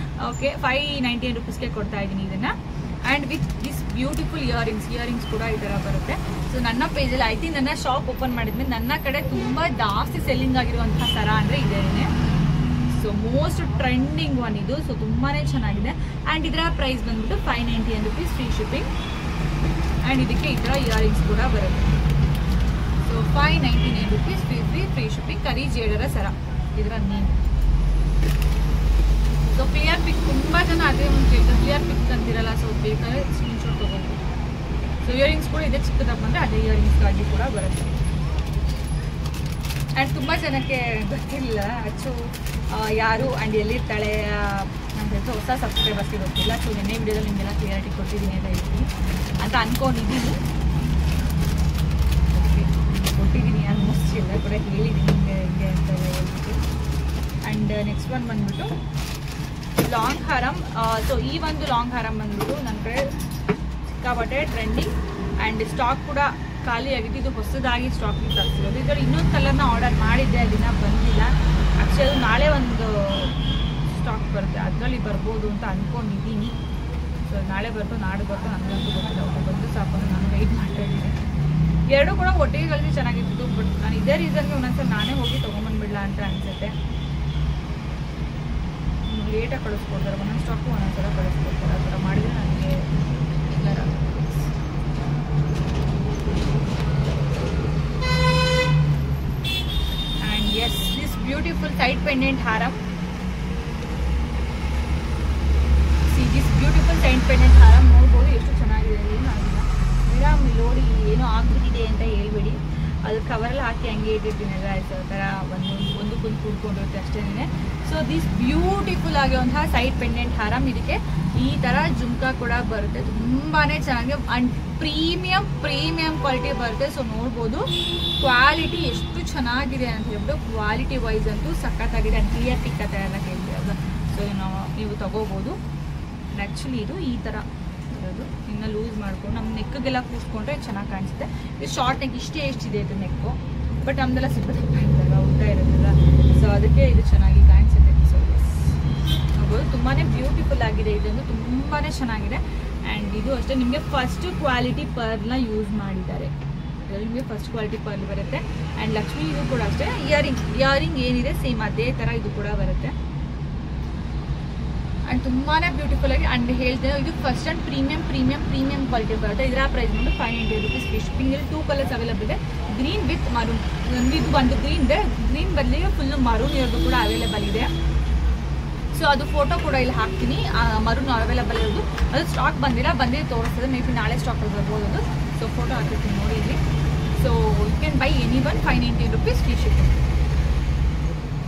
ಓಕೆ 590 ರೂಪೀಸ್ಗೆ ಕೊಡ್ತಾ ಇದ್ದೀನಿ ಇದನ್ನು. And with this beautiful earrings ಕೂಡ ಈ ಥರ ಬರುತ್ತೆ. ಸೊ ನನ್ನ ಪೇಜಲ್ಲಿ ಐ ಥಿಂಕ್ ನನ್ನ ಶಾಪ್ ಓಪನ್ ಮಾಡಿದ್ಮೇಲೆ ನನ್ನ ಕಡೆ ತುಂಬ ಜಾಸ್ತಿ ಸೆಲ್ಲಿಂಗ್ ಆಗಿರುವಂಥ ಸರ ಅಂದರೆ ಇದೇನೆ. ಸೊ ಮೋಸ್ಟ್ ಟ್ರೆಂಡಿಂಗ್ ಒನ್ ಇದು. ಸೊ ತುಂಬಾ ಚೆನ್ನಾಗಿದೆ. ಆ್ಯಂಡ್ ಇದರ ಪ್ರೈಸ್ ಬಂದ್ಬಿಟ್ಟು 590 ರೂಪೀಸ್ ಫ್ರೀ ಶಿಪ್ಪಿಂಗ್. ಆ್ಯಂಡ್ ಇದಕ್ಕೆ ಈ ಥರ ಇಯರಿಂಗ್ಸ್ ಕೂಡ ಬರುತ್ತೆ. So 599 rupees free shipping. ಕರಿ ಜೇಡರ ಸರ ಇದರ ನೇಮ್. ಸೊ ಕ್ಲಿಯರ್ ಪಿಕ್ ತುಂಬ ಜನ ಅದೇ ಒಂದು ಕೇಳ್ತಾರೆ, ಕ್ಲಿಯರ್ ಪಿಕ್ ಅಂತಿರಲ್ಲ. ಸೊ ಬೇಕಾದ್ರೆ ಸ್ಕ್ರೀನ್ಶಾಟ್ ತೊಗೊಂಡು. ಸೊ ಇಯರಿಂಗ್ಸ್ ಕೂಡ ಇದೆ, ಚಿಕ್ಕದಾಗ ಬಂದರೆ ಅದೇ ಇಯರಿಂಗ್ಸ್ಗಾಗಿ ಕೂಡ ಬರುತ್ತೆ. ಆ್ಯಂಡ್ ತುಂಬ ಜನಕ್ಕೆ ಗೊತ್ತಿಲ್ಲ ಅಚ್ಚು ಯಾರು ಆ್ಯಂಡ್ ಎಲ್ಲಿರ್ತಾಳೆ ಅಂತ ಹೇಳ್ತಾ ಹೊಸ ಸಬ್ಸ್ಕ್ರೈಬರ್ಸ್ಗೆ ಗೊತ್ತಿಲ್ಲ. ಸೊ ನೆನ್ನೆ ವಿಡಿಯೋದಲ್ಲಿ ನಿಮಗೆಲ್ಲ ಕ್ಲಿಯರಿಟಿ ಕೊಟ್ಟಿದ್ದೀನಿ ಅಂತ ಹೇಳ್ತೀನಿ ಅಂತ ಅಂದ್ಕೊಂಡಿದ್ದೀನಿ. ಕೊಟ್ಟಿದ್ದೀನಿ ಆಲ್ಮೋಸ್ಟ್ ಎಲ್ಲ ಕೂಡ ಹೇಳಿದ್ದೀನಿ ಹಿಂಗೆ ಅಂತ ಹೇಳ್ಬಿಟ್ಟು. ಆ್ಯಂಡ್ ನೆಕ್ಸ್ಟ್ ಒನ್ ಬಂದ್ಬಿಟ್ಟು ಲಾಂಗ್ ಹಾರಮ್. ಸೊ ಈ ಒಂದು ಲಾಂಗ್ ಹಾರಮ್ ಬಂದ್ಬಿಟ್ಟು ನನ್ನ ಕಡೆ ಸಿಕ್ಕಾಪಟ್ಟೆ ಟ್ರೆಂಡಿಂಗ್. ಆ್ಯಂಡ್ ಸ್ಟಾಕ್ ಕೂಡ ಖಾಲಿ ಆಗಿದ್ದು, ಇದು ಹೊಸದಾಗಿ ಸ್ಟಾಕ್ಗೆ ತರಿಸಿರೋದು. ಇದರ ಇನ್ನೊಂದು ಕಲರ್ನ ಆರ್ಡರ್ ಮಾಡಿದ್ದೆ, ಅದನ್ನ ಬಂದಿಲ್ಲ. ಆ್ಯಕ್ಚುಲಿ ಅದು ನಾಳೆ ಒಂದು ಸ್ಟಾಕ್ ಬರುತ್ತೆ, ಅದರಲ್ಲಿ ಬರ್ಬೋದು ಅಂತ ಅಂದ್ಕೊಂಡಿದ್ದೀನಿ. ಸೊ ನಾಳೆ ಬರ್ತು ನಾಳೆ ಬರ್ತು ನನಗಂತೂ ಗೊತ್ತಿಲ್ಲ, ಬಂದು ಸಾಕು ನಾನು ವೆಯ್ಟ್ ಮಾಡ್ತಾ ಇದ್ದೀನಿ. ಎರಡೂ ಕೂಡ ಒಟ್ಟಿಗೆ ಕಳಿಸಿ ಚೆನ್ನಾಗಿತ್ತು. ಬಟ್ ನಾನು ಇದೇ ರೀಸನ್ಗೆ ಒಂದೊಂದ್ಸಲ ನಾನೇ ಹೋಗಿ ತೊಗೊಂಬಂದ್ಬಿಡಲ ಅಂತ ಅನಿಸುತ್ತೆ. ಲೇಟಾಗಿ ಕಳಿಸ್ಕೊಡ್ತಾರೆ, ಒಂದೊಂದು ಸ್ಟಾಕು ಒಂದೊಂದ್ಸಲ ಕಳಿಸ್ಕೊಡ್ತಾರೆ. ಆ ಥರ ಮಾಡಿದರೆ ನನಗೆ ಎಲ್ಲರ and yes this beautiful side pendant ಹಾರಮ್. ದಿಸ್ ಬ್ಯೂಟಿಫುಲ್ ಸೈಡ್ ಪೆಂಡೆಂಟ್ ಹಾರಮ್ ನೋಡ್ಬೋದು ಎಷ್ಟು ಚೆನ್ನಾಗಿದೆ. ಏನು ಆಗಿಲ್ಲ, ವಿರಾಮ್ ನೋಡಿ ಏನೋ ಆಗ್ಬಿಟ್ಟಿದೆ ಅಂತ ಹೇಳ್ಬೇಡಿ, ಅದು ಕವರೆಲ್ಲ ಹಾಕಿ ಹಂಗೆ ಇಟ್ಟಿರ್ತೀನಿ ಆಯಿತು. ಆ ಥರ ಒಂದು ಕೂತ್ಕೊಂಡಿರುತ್ತೆ ಅಷ್ಟೇ. ಸೊ ದಿಸ್ ಬ್ಯೂಟಿಫುಲ್ ಆಗಿರುವಂತಹ ಸೈಡ್ ಪೆಂಡೆಂಟ್ ಹಾರಮ್. ಇದಕ್ಕೆ ಈ ಥರ ಜುಮ್ಕಾ ಕೂಡ ಬರುತ್ತೆ, ತುಂಬಾ ಚೆನ್ನಾಗಿ ಆ್ಯಂಡ್ ಪ್ರೀಮಿಯಂ ಕ್ವಾಲಿಟಿ ಬರುತ್ತೆ. ಸೊ ನೋಡ್ಬೋದು ಕ್ವಾಲಿಟಿ ಎಷ್ಟು ಚೆನ್ನಾಗಿದೆ ಅಂತ ಹೇಳ್ಬಿಟ್ಟು, ಕ್ವಾಲಿಟಿ ವೈಸ್ ಅಂತೂ ಸಖತ್ತಾಗಿದೆ. ಆ್ಯಂಡ್ ಕ್ಲಿಯರ್ ಪಿಕ್ ಆ ಥರ ಎಲ್ಲ ಕೇಳ್ತೀರಲ್ಲ, ಸೊ ನೀವು ತಗೋಬೋದು. ಆ್ಯಕ್ಚುಲಿ ಇದು ಈ ಥರ ಇರೋದು, ಇನ್ನು ಲೂಸ್ ಮಾಡ್ಕೊಂಡು ನಮ್ಮ ನೆಕ್ಗೆಲ್ಲ ಕೂತ್ಕೊಂಡ್ರೆ ಚೆನ್ನಾಗಿ ಕಾಣಿಸುತ್ತೆ. ಇದು ಶಾರ್ಟ್ ನೆಕ್ ಎಷ್ಟಿದೆ ಇದು ನೆಕ್ಕು, ಬಟ್ ನಮ್ದೆಲ್ಲ ಸ್ವಲ್ಪ ದಪ್ಪ ಇರ್ತಲ್ಲ, ಉದ್ದ ಇರೋದಿಲ್ಲ. ಸೊ ಅದಕ್ಕೆ ಇದು ಚೆನ್ನಾಗಿ ಕಾಣಿಸುತ್ತೆ. ಸೊ ನೋಡ್ಬೋದು ತುಂಬಾ ಬ್ಯೂಟಿಫುಲ್ ಆಗಿದೆ, ಇದೊಂದು ತುಂಬಾ ಚೆನ್ನಾಗಿದೆ. ಆ್ಯಂಡ್ ಇದು ಅಷ್ಟೇ ನಿಮಗೆ ಫಸ್ಟ್ ಕ್ವಾಲಿಟಿ ಪರ್ಲ್ನ ಯೂಸ್ ಮಾಡಿದ್ದಾರೆ. ನಿಮಗೆ ಫಸ್ಟ್ ಕ್ವಾಲಿಟಿ ಪರ್ಲ್ ಬರುತ್ತೆ. ಆ್ಯಂಡ್ ಲಕ್ಷ್ಮಿ ಇದು ಕೂಡ ಅಷ್ಟೇ. ಇಯರಿಂಗ್ ಏನಿದೆ ಸೇಮ್ ಅದೇ ಥರ ಇದು ಕೂಡ ಬರುತ್ತೆ. ಆ್ಯಂಡ್ ತುಂಬಾ ಬ್ಯೂಟಿಫುಲ್ ಆಗಿ. ಆ್ಯಂಡ್ ಹೇಳ್ತೇನೆ ಇದು ಫಸ್ಟ್ ಆ್ಯಂಡ್ ಪ್ರೀಮಿಯಂ ಕ್ವಾಲಿಟಿ ಬರುತ್ತೆ. ಇದರ ಪ್ರೈಸ್ ಬಂದು 590 ರೂಪೀಸ್ ಫ್ರೀ ಶಿಪ್ಪಿಂಗ್. ಇಲ್ಲಿ 2 ಕಲರ್ಸ್ ಅವೈಲೇಬಲ್ ಇದೆ, ಗ್ರೀನ್ ವಿತ್ ಮರೂನ್. ಇದು ಒಂದು ಗ್ರೀನ್ ಇದೆ, ಗ್ರೀನ್ ಬದಲಿಗೆ ಫುಲ್ಲು ಮರೂನ್ ಇರೋದು ಕೂಡ ಅವೈಲೇಬಲ್ ಇದೆ. ಸೊ ಅದು ಫೋಟೋ ಕೂಡ ಇಲ್ಲಿ ಹಾಕ್ತೀನಿ. ಮರೂನ್ ಅವೈಲೇಬಲ್ ಇರೋದು, ಅದು ಸ್ಟಾಕ್ ಬಂದಿದ್ದು ತೋರಿಸ್ತದೆ. ಮೇ ಬಿ ನಾಳೆ ಸ್ಟಾಕಲ್ಲಿ ಬರ್ಬೋದು ಅದು. ಸೊ ಫೋಟೋ ಹಾಕಿರ್ತೀನಿ ನೋಡಿ ಇಲ್ಲಿ. So you can buy any one 590 rupees free shipping.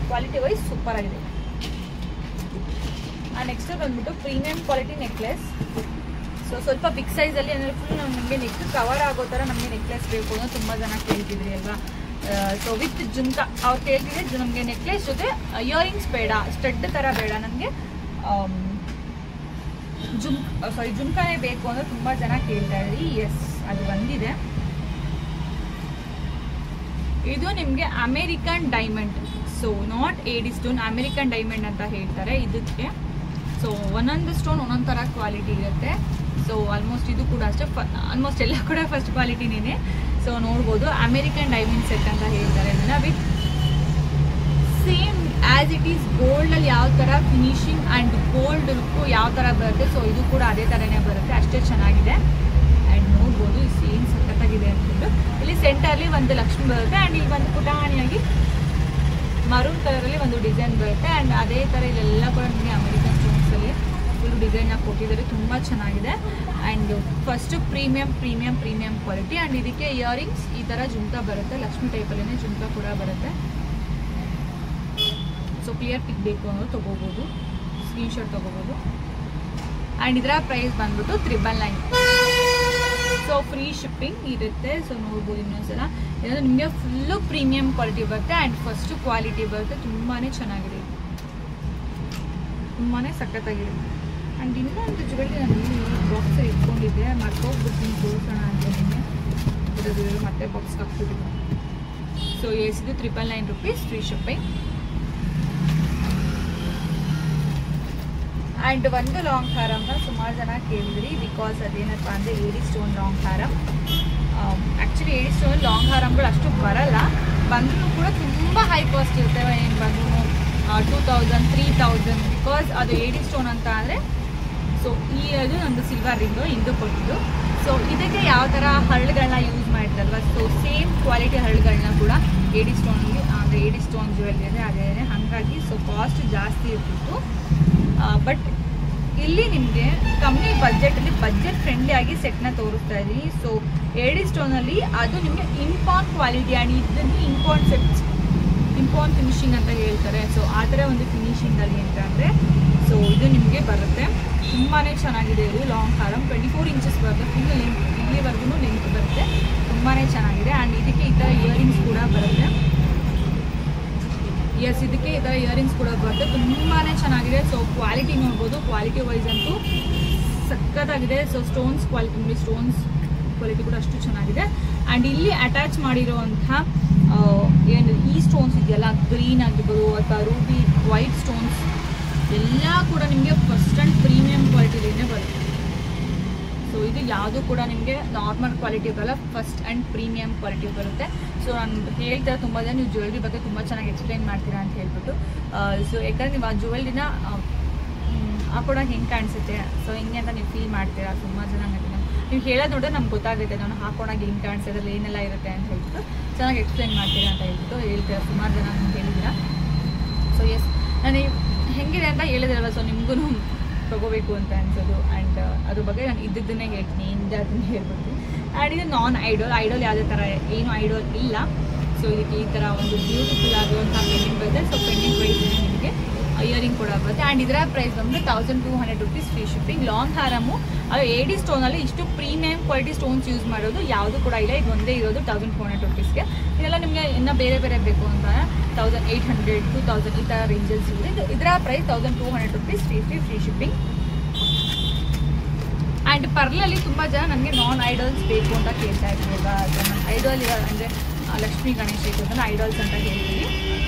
Quality wise super ಆಗಿದೆ. ನೆಕ್ಸ್ಟ್ ಬಂದ್ಬಿಟ್ಟು ಪ್ರೀಮಿಯಂ ಕ್ವಾಲಿಟಿ ನೆಕ್ಲೆಸ್. ಸೊ ಸ್ವಲ್ಪ ಬಿಗ್ ಸೈಜಲ್ಲಿ ಅಂದರೆ ಫುಲ್ ನಮಗೆ ನೆಕ್ ಕವರ್ ಆಗೋ ಥರ ನಮಗೆ ನೆಕ್ಲೆಸ್ ಬೇಕು ಅನ್ನೋ ತುಂಬ ಜನ ಕೇಳ್ತಿದ್ರಿ ಅಲ್ವಾ. ಸೊ ವಿತ್ ಜುಮ್ಕಾ ಅವ್ರು ಕೇಳ್ತಿದ್ರೆ ನಮಗೆ ನೆಕ್ಲೆಸ್ ಜೊತೆ ಇಯರಿಂಗ್ಸ್ ಬೇಡ, ಸ್ಟಡ್ ಥರ ಬೇಡ, ನಮಗೆ ಜುಮ್ಕಾನೇ ಬೇಕು ಅಂದರೆ ತುಂಬ ಜನ ಕೇಳ್ತಾ ಇದ್ರಿ. ಎಸ್ ಅದು ಬಂದಿದೆ. ಇದು ನಿಮಗೆ ಅಮೇರಿಕನ್ ಡೈಮಂಡ್. ಸೊ ನಾಟ್ ಏಡಿ ಸ್ಟೋನ್, ಅಮೇರಿಕನ್ ಡೈಮಂಡ್ ಅಂತ ಹೇಳ್ತಾರೆ ಇದಕ್ಕೆ. ಸೊ ಒಂದೊಂದು ಸ್ಟೋನ್ ಒಂದೊಂದು ಥರ ಕ್ವಾಲಿಟಿ ಇರುತ್ತೆ. ಸೊ ಆಲ್ಮೋಸ್ಟ್ ಇದು ಕೂಡ ಅಷ್ಟೇ, ಆಲ್ಮೋಸ್ಟ್ ಎಲ್ಲ ಕೂಡ ಫಸ್ಟ್ ಕ್ವಾಲಿಟಿನೇ. ಸೊ ನೋಡ್ಬೋದು ಅಮೆರಿಕನ್ ಡೈಮಂಡ್ ಸೆಟ್ ಅಂತ ಹೇಳ್ತಾರೆ ಇದನ್ನ. With same as it is ಗೋಲ್ಡಲ್ಲಿ ಯಾವ ಥರ ಫಿನಿಶಿಂಗ್ ಆ್ಯಂಡ್ ಗೋಲ್ಡ್ ಲುಕ್ಕು ಯಾವ ಥರ ಬರುತ್ತೆ, ಸೊ ಇದು ಕೂಡ ಅದೇ ಥರನೇ ಬರುತ್ತೆ, ಅಷ್ಟೇ ಚೆನ್ನಾಗಿದೆ. ಆ್ಯಂಡ್ ನೋಡ್ಬೋದು ಏನು ಸಖತ್ತಾಗಿದೆ ಅಂದ್ಬಿಟ್ಟು. ಇಲ್ಲಿ ಸೆಂಟರ್ಲಿ ಒಂದು ಲಕ್ಷ್ಮಿ ಬರುತ್ತೆ ಆ್ಯಂಡ್ ಇಲ್ಲಿ ಒಂದು ಪುಟಾಣಿಯಾಗಿ ಮರೂನ್ ಕಲರಲ್ಲಿ ಒಂದು ಡಿಸೈನ್ ಬರುತ್ತೆ. ಆ್ಯಂಡ್ ಅದೇ ಥರ ಇಲ್ಲೆಲ್ಲ ಕೂಡ ನಿಮಗೆ ಅಮೆರಿಕನ್ ಸ್ಟೋನ್ಸಲ್ಲಿ ಫುಲ್ ಡಿಸೈನಾಗಿ ಕೊಟ್ಟಿದ್ದಾರೆ, ತುಂಬ ಚೆನ್ನಾಗಿದೆ. And first premium quality. And ಇದಕ್ಕೆ ಇಯರಿಂಗ್ಸ್ ಈ ಥರ ಜುಮ್ಕಾ ಬರುತ್ತೆ, ಲಕ್ಷ್ಮಿ ಟೈಪಲ್ಲೇ ಜುಮ್ಕಾ ಕೂಡ ಬರುತ್ತೆ. ಸೊ ಕ್ಲಿಯರ್ ಪಿಕ್ ಬೇಕು ಅನ್ನೋದು ತೊಗೋಬೋದು, ಸ್ಕ್ರೀನ್ಶಾಟ್ ತೊಗೋಬೋದು. ಆ್ಯಂಡ್ ಇದರ ಪ್ರೈಸ್ ಬಂದ್ಬಿಟ್ಟು 999. ಸೊ ಫ್ರೀ ಶಿಪ್ಪಿಂಗ್ ಇರುತ್ತೆ. ಸೊ ನೋಡ್ಬೋದು ಇನ್ನೊಂದ್ಸಲ ಏನಾದರೂ ನಿಮಗೆ ಫುಲ್ಲು ಪ್ರೀಮಿಯಂ ಕ್ವಾಲಿಟಿ ಬರುತ್ತೆ ಆ್ಯಂಡ್ ಫಸ್ಟು ಕ್ವಾಲಿಟಿ ಬರುತ್ತೆ. ತುಂಬಾ ಚೆನ್ನಾಗಿದೆ, ತುಂಬಾ ಸಖತ್ತಾಗಿದೆ. ಆ್ಯಂಡ್ ಇನ್ನೊಂದು ಜ್ಯುವೆಲ್ರಿ ನಾನು ಇಲ್ಲಿ ಬಾಕ್ಸ್ ಇಟ್ಕೊಂಡಿದ್ದೆ, ಮರ್ತೋಗ್ಬಿಡ್ತೀನಿ ತೋರಿಸೋಣ ಅಂತ ನಿಮಗೆ. ಇರೋದು ಮತ್ತೆ ಬಾಕ್ಸ್ ಹಾಕ್ಬಿಟ್ಟಿದ್ದೆ. ಸೊ ಇದು 999 rupees ಫ್ರೀ ಶಿಪ್ಪಿಂಗ್. ಆ್ಯಂಡ್ ಒಂದು ಲಾಂಗ್ ಹಾರಮ್ನ ಸುಮಾರು ಜನ ಕೇಳಿದ್ರಿ, ಬಿಕಾಸ್ ಅದೇನಪ್ಪ ಅಂದರೆ ಏಡಿ ಸ್ಟೋನ್ ಲಾಂಗ್ ಹಾರಮ್. ಆ್ಯಕ್ಚುಲಿ ಏಡಿ ಸ್ಟೋನ್ ಲಾಂಗ್ ಹಾರಮ್ಗಳು ಅಷ್ಟು ಬರಲ್ಲ, ಬಂದರೂ ಕೂಡ ತುಂಬ ಹೈ ಕಾಸ್ಟ್ ಇರ್ತವೆ. ಏನು ಬಂದರೂ 2000 3000, ಬಿಕಾಸ್ ಅದು ಏಡಿ ಸ್ಟೋನ್ ಅಂತ ಅಂದರೆ. ಸೊ ಅದು ಒಂದು ಸಿಲ್ವರ್ ರಿಂಗು ಇಂದು ಕೊಟ್ಟಿದ್ದು. ಸೊ ಇದಕ್ಕೆ ಯಾವ ಥರ ಹರಳುಗಳನ್ನ ಯೂಸ್ ಮಾಡಿದ್ರಲ್ವ, ಸೊ ಸೇಮ್ ಕ್ವಾಲಿಟಿ ಹರಳುಗಳನ್ನ ಕೂಡ ಏಡಿ ಸ್ಟೋನಲ್ಲಿ ಅಂದರೆ ಏಡಿ ಸ್ಟೋನ್ ಜ್ಯುವೆಲ್ರಿ ಅಂದರೆ ಅದೇ, ಹಾಗಾಗಿ ಸೊ ಕಾಸ್ಟ್ ಜಾಸ್ತಿ ಇರ್ತಿತ್ತು. ಬಟ್ ಇಲ್ಲಿ ನಿಮಗೆ ಕಮ್ಮಿ ಬಜೆಟಲ್ಲಿ ಬಜೆಟ್ ಫ್ರೆಂಡ್ಲಿ ಆಗಿ ಸೆಟ್ನ ತೋರಿಸ್ತಾ ಇದ್ದೀನಿ. ಸೊ ಏಡಿ ಸ್ಟೋನಲ್ಲಿ ಅದು ನಿಮಗೆ ಇಂಪಾನ್ ಕ್ವಾಲಿಟಿ ಆ್ಯಂಡ್ ಇದನ್ನು ಇಂಪಾನ್ ಫಿನಿಶಿಂಗ್ ಅಂತ ಹೇಳ್ತಾರೆ. ಸೊ ಆ ಥರ ಒಂದು ಫಿನಿಶಿಂಗಲ್ಲಿ ಅಂತ ಅಂದರೆ ಸೊ ಇದು ನಿಮಗೆ ಬರುತ್ತೆ. ತುಂಬಾ ಚೆನ್ನಾಗಿದೆ. ಇದು ಲಾಂಗ್ ಹಾರಮ್ 24 ಇಂಚಸ್ ಬರುತ್ತೆ, ಫುಲ್ ಲೆಂತ್, ಇಲ್ಲಿವರೆಗೂ ಲೆಂತ್ ಬರುತ್ತೆ, ತುಂಬಾ ಚೆನ್ನಾಗಿದೆ. ಆ್ಯಂಡ್ ಇದಕ್ಕೆ ಈ ಥರ ಇಯರಿಂಗ್ಸ್ ಕೂಡ ಬರುತ್ತೆ. ಇದಕ್ಕೆ ಈ ಥರ ಇಯರಿಂಗ್ಸ್ ಕೂಡ ಬರುತ್ತೆ, ತುಂಬಾ ಚೆನ್ನಾಗಿದೆ. ಸೊ ಕ್ವಾಲಿಟಿ ನೋಡ್ಬೋದು, ಕ್ವಾಲಿಟಿ ವೈಸ್ ಅಂತೂ ಸಖತ್ತಾಗಿದೆ. ಸೊ ಸ್ಟೋನ್ಸ್ ಕ್ವಾಲಿಟಿ ಕೂಡ ಅಷ್ಟು ಚೆನ್ನಾಗಿದೆ. ಆ್ಯಂಡ್ ಇಲ್ಲಿ ಅಟ್ಯಾಚ್ ಮಾಡಿರೋವಂಥ ಏನು ಈ ಸ್ಟೋನ್ಸ್ ಇದೆಯಲ್ಲ, ಗ್ರೀನ್ ಆಗಿರ್ಬೋದು ಅಥವಾ ರೂಬಿ ವೈಟ್ ಸ್ಟೋನ್ಸ್ ಎಲ್ಲ ಕೂಡ ನಿಮಗೆ ಫಸ್ಟ್ ಆ್ಯಂಡ್ ಪ್ರೀಮಿಯಂ ಕ್ವಾಲಿಟಿನೇ ಬರುತ್ತೆ. ಸೊ ಇದು ಯಾವುದು ಕೂಡ ನಿಮಗೆ ನಾರ್ಮಲ್ ಕ್ವಾಲಿಟಿ ಬರಲ್ಲ, ಫಸ್ಟ್ ಆ್ಯಂಡ್ ಪ್ರೀಮಿಯಂ ಕ್ವಾಲಿಟಿ ಬರುತ್ತೆ. ಸೊ ನಾನು ಹೇಳ್ತಾರೆ ತುಂಬ ಜನ ನೀವು ಜ್ಯುವೆಲ್ರಿ ಬಗ್ಗೆ ತುಂಬ ಚೆನ್ನಾಗಿ ಎಕ್ಸ್ಪ್ಲೈನ್ ಮಾಡ್ತೀರಾ ಅಂತ ಹೇಳ್ಬಿಟ್ಟು. ಸೊ ಯಾಕಂದರೆ ನೀವು ಆ ಜ್ಯುವೆಲ್ರಿನ ಹಾಕೊಳಕ್ಕೆ ಹೆಂಗೆ ಕಾಣಿಸುತ್ತೆ, ಸೊ ಹಿಂಗೆ ಅಂತ ನೀವು ಫೀಲ್ ಮಾಡ್ತೀರಾ. ಸುಮಾರು ಜನ ನೀವು ಹೇಳೋದು ನೋಡಿದ್ರೆ ನಮ್ಗೆ ಗೊತ್ತಾಗುತ್ತೆ, ನಾನು ಹಾಕೊಳಕ್ಕೆ ಹೆಂಗೆ ಕಾಣಿಸುತ್ತೆ, ಅದ್ರಲ್ಲಿ ಏನೆಲ್ಲ ಇರುತ್ತೆ ಅಂತ ಹೇಳ್ಬಿಟ್ಟು ಚೆನ್ನಾಗಿ ಎಕ್ಸ್ಪ್ಲೈನ್ ಮಾಡ್ತೀರಾ ಅಂತ ಹೇಳ್ಬಿಟ್ಟು ಹೇಳ್ತೀರಾ. ಸುಮಾರು ಜನ ನಿಮ್ಗೆ ಹೇಳಿದ್ದೀರಾ. ಸೊ ಎಸ್, ನಾನು ಹೆಂಗಿದೆ ಅಂತ ಹೇಳಿದ್ರಲ್ವ, ಸೊ ನಿಮಗೂ ತಗೋಬೇಕು ಅಂತ ಅನ್ಸೋದು. ಆ್ಯಂಡ್ ಅದ್ರ ಬಗ್ಗೆ ನಾನು ಇದ್ದನ್ನೇ ಹೇಳ್ತೀನಿ, ಅದನ್ನೇ ಹೇಳ್ಬಿಡ್ತೀನಿ. ಆ್ಯಂಡ್ ಇದು ನಾನ್ ಐಡಲ್ ಯಾವುದೇ ಥರ ಏನು ಐಡಲ್ ಇಲ್ಲ. ಸೊ ಇದಕ್ಕೆ ಈ ಥರ ಒಂದು ಬ್ಯೂಟಿಫುಲ್ ಆಗಿರುವಂಥ ಪೆಂಡೆಂಟ್ ಬರುತ್ತೆ. ಸೊ ಪೆಂಡೆಂಟ್ ಪ್ರೈಸ್ ನಿಮಗೆ ಇಯರಿಂಗ್ ಕೂಡ ಬರುತ್ತೆ. ಆ್ಯಂಡ್ ಇದರ ಪ್ರೈಸ್ ಬಂದು 1200 rupees ಫ್ರೀ ಶಿಪ್ಪಿಂಗ್. ಲಾಂಗ್ ಹಾರಮು ಅದು ಏಡಿ ಸ್ಟೋನಲ್ಲಿ ಇಷ್ಟು ಪ್ರೀಮಿಯಂ ಕ್ವಾಲಿಟಿ ಸ್ಟೋನ್ಸ್ ಯೂಸ್ ಮಾಡೋದು ಯಾವುದು ಕೂಡ ಇಲ್ಲ, ಇದು ಒಂದೇ ಇರೋದು 1400 rupeesಗೆ. ಇದೆಲ್ಲ ನಿಮಗೆ ಇನ್ನೂ ಬೇರೆ ಬೇಕು ಅಂತ 1800 2000 ಈ ಥರ ರೇಂಜಲ್ಲಿ ಸಿಗುತ್ತೆ. ಇದರ price 1200 rupees free shipping. And ಪರ್ಲಲ್ಲಿ ತುಂಬ ಜನ ನನಗೆ ನಾನ್ ಐಡಲ್ಸ್ ಬೇಕು ಅಂತ ಕೇಳ್ತಾ ಇರ್ತೀವಿ. ನನ್ನ ಐಡಲ್ ಅಂದರೆ ಲಕ್ಷ್ಮೀ ಗಣೇಶ್ ಬೇಕು ಅಂತ ಐಡಲ್ಸ್ ಅಂತ ಹೇಳ್ತೀವಿ.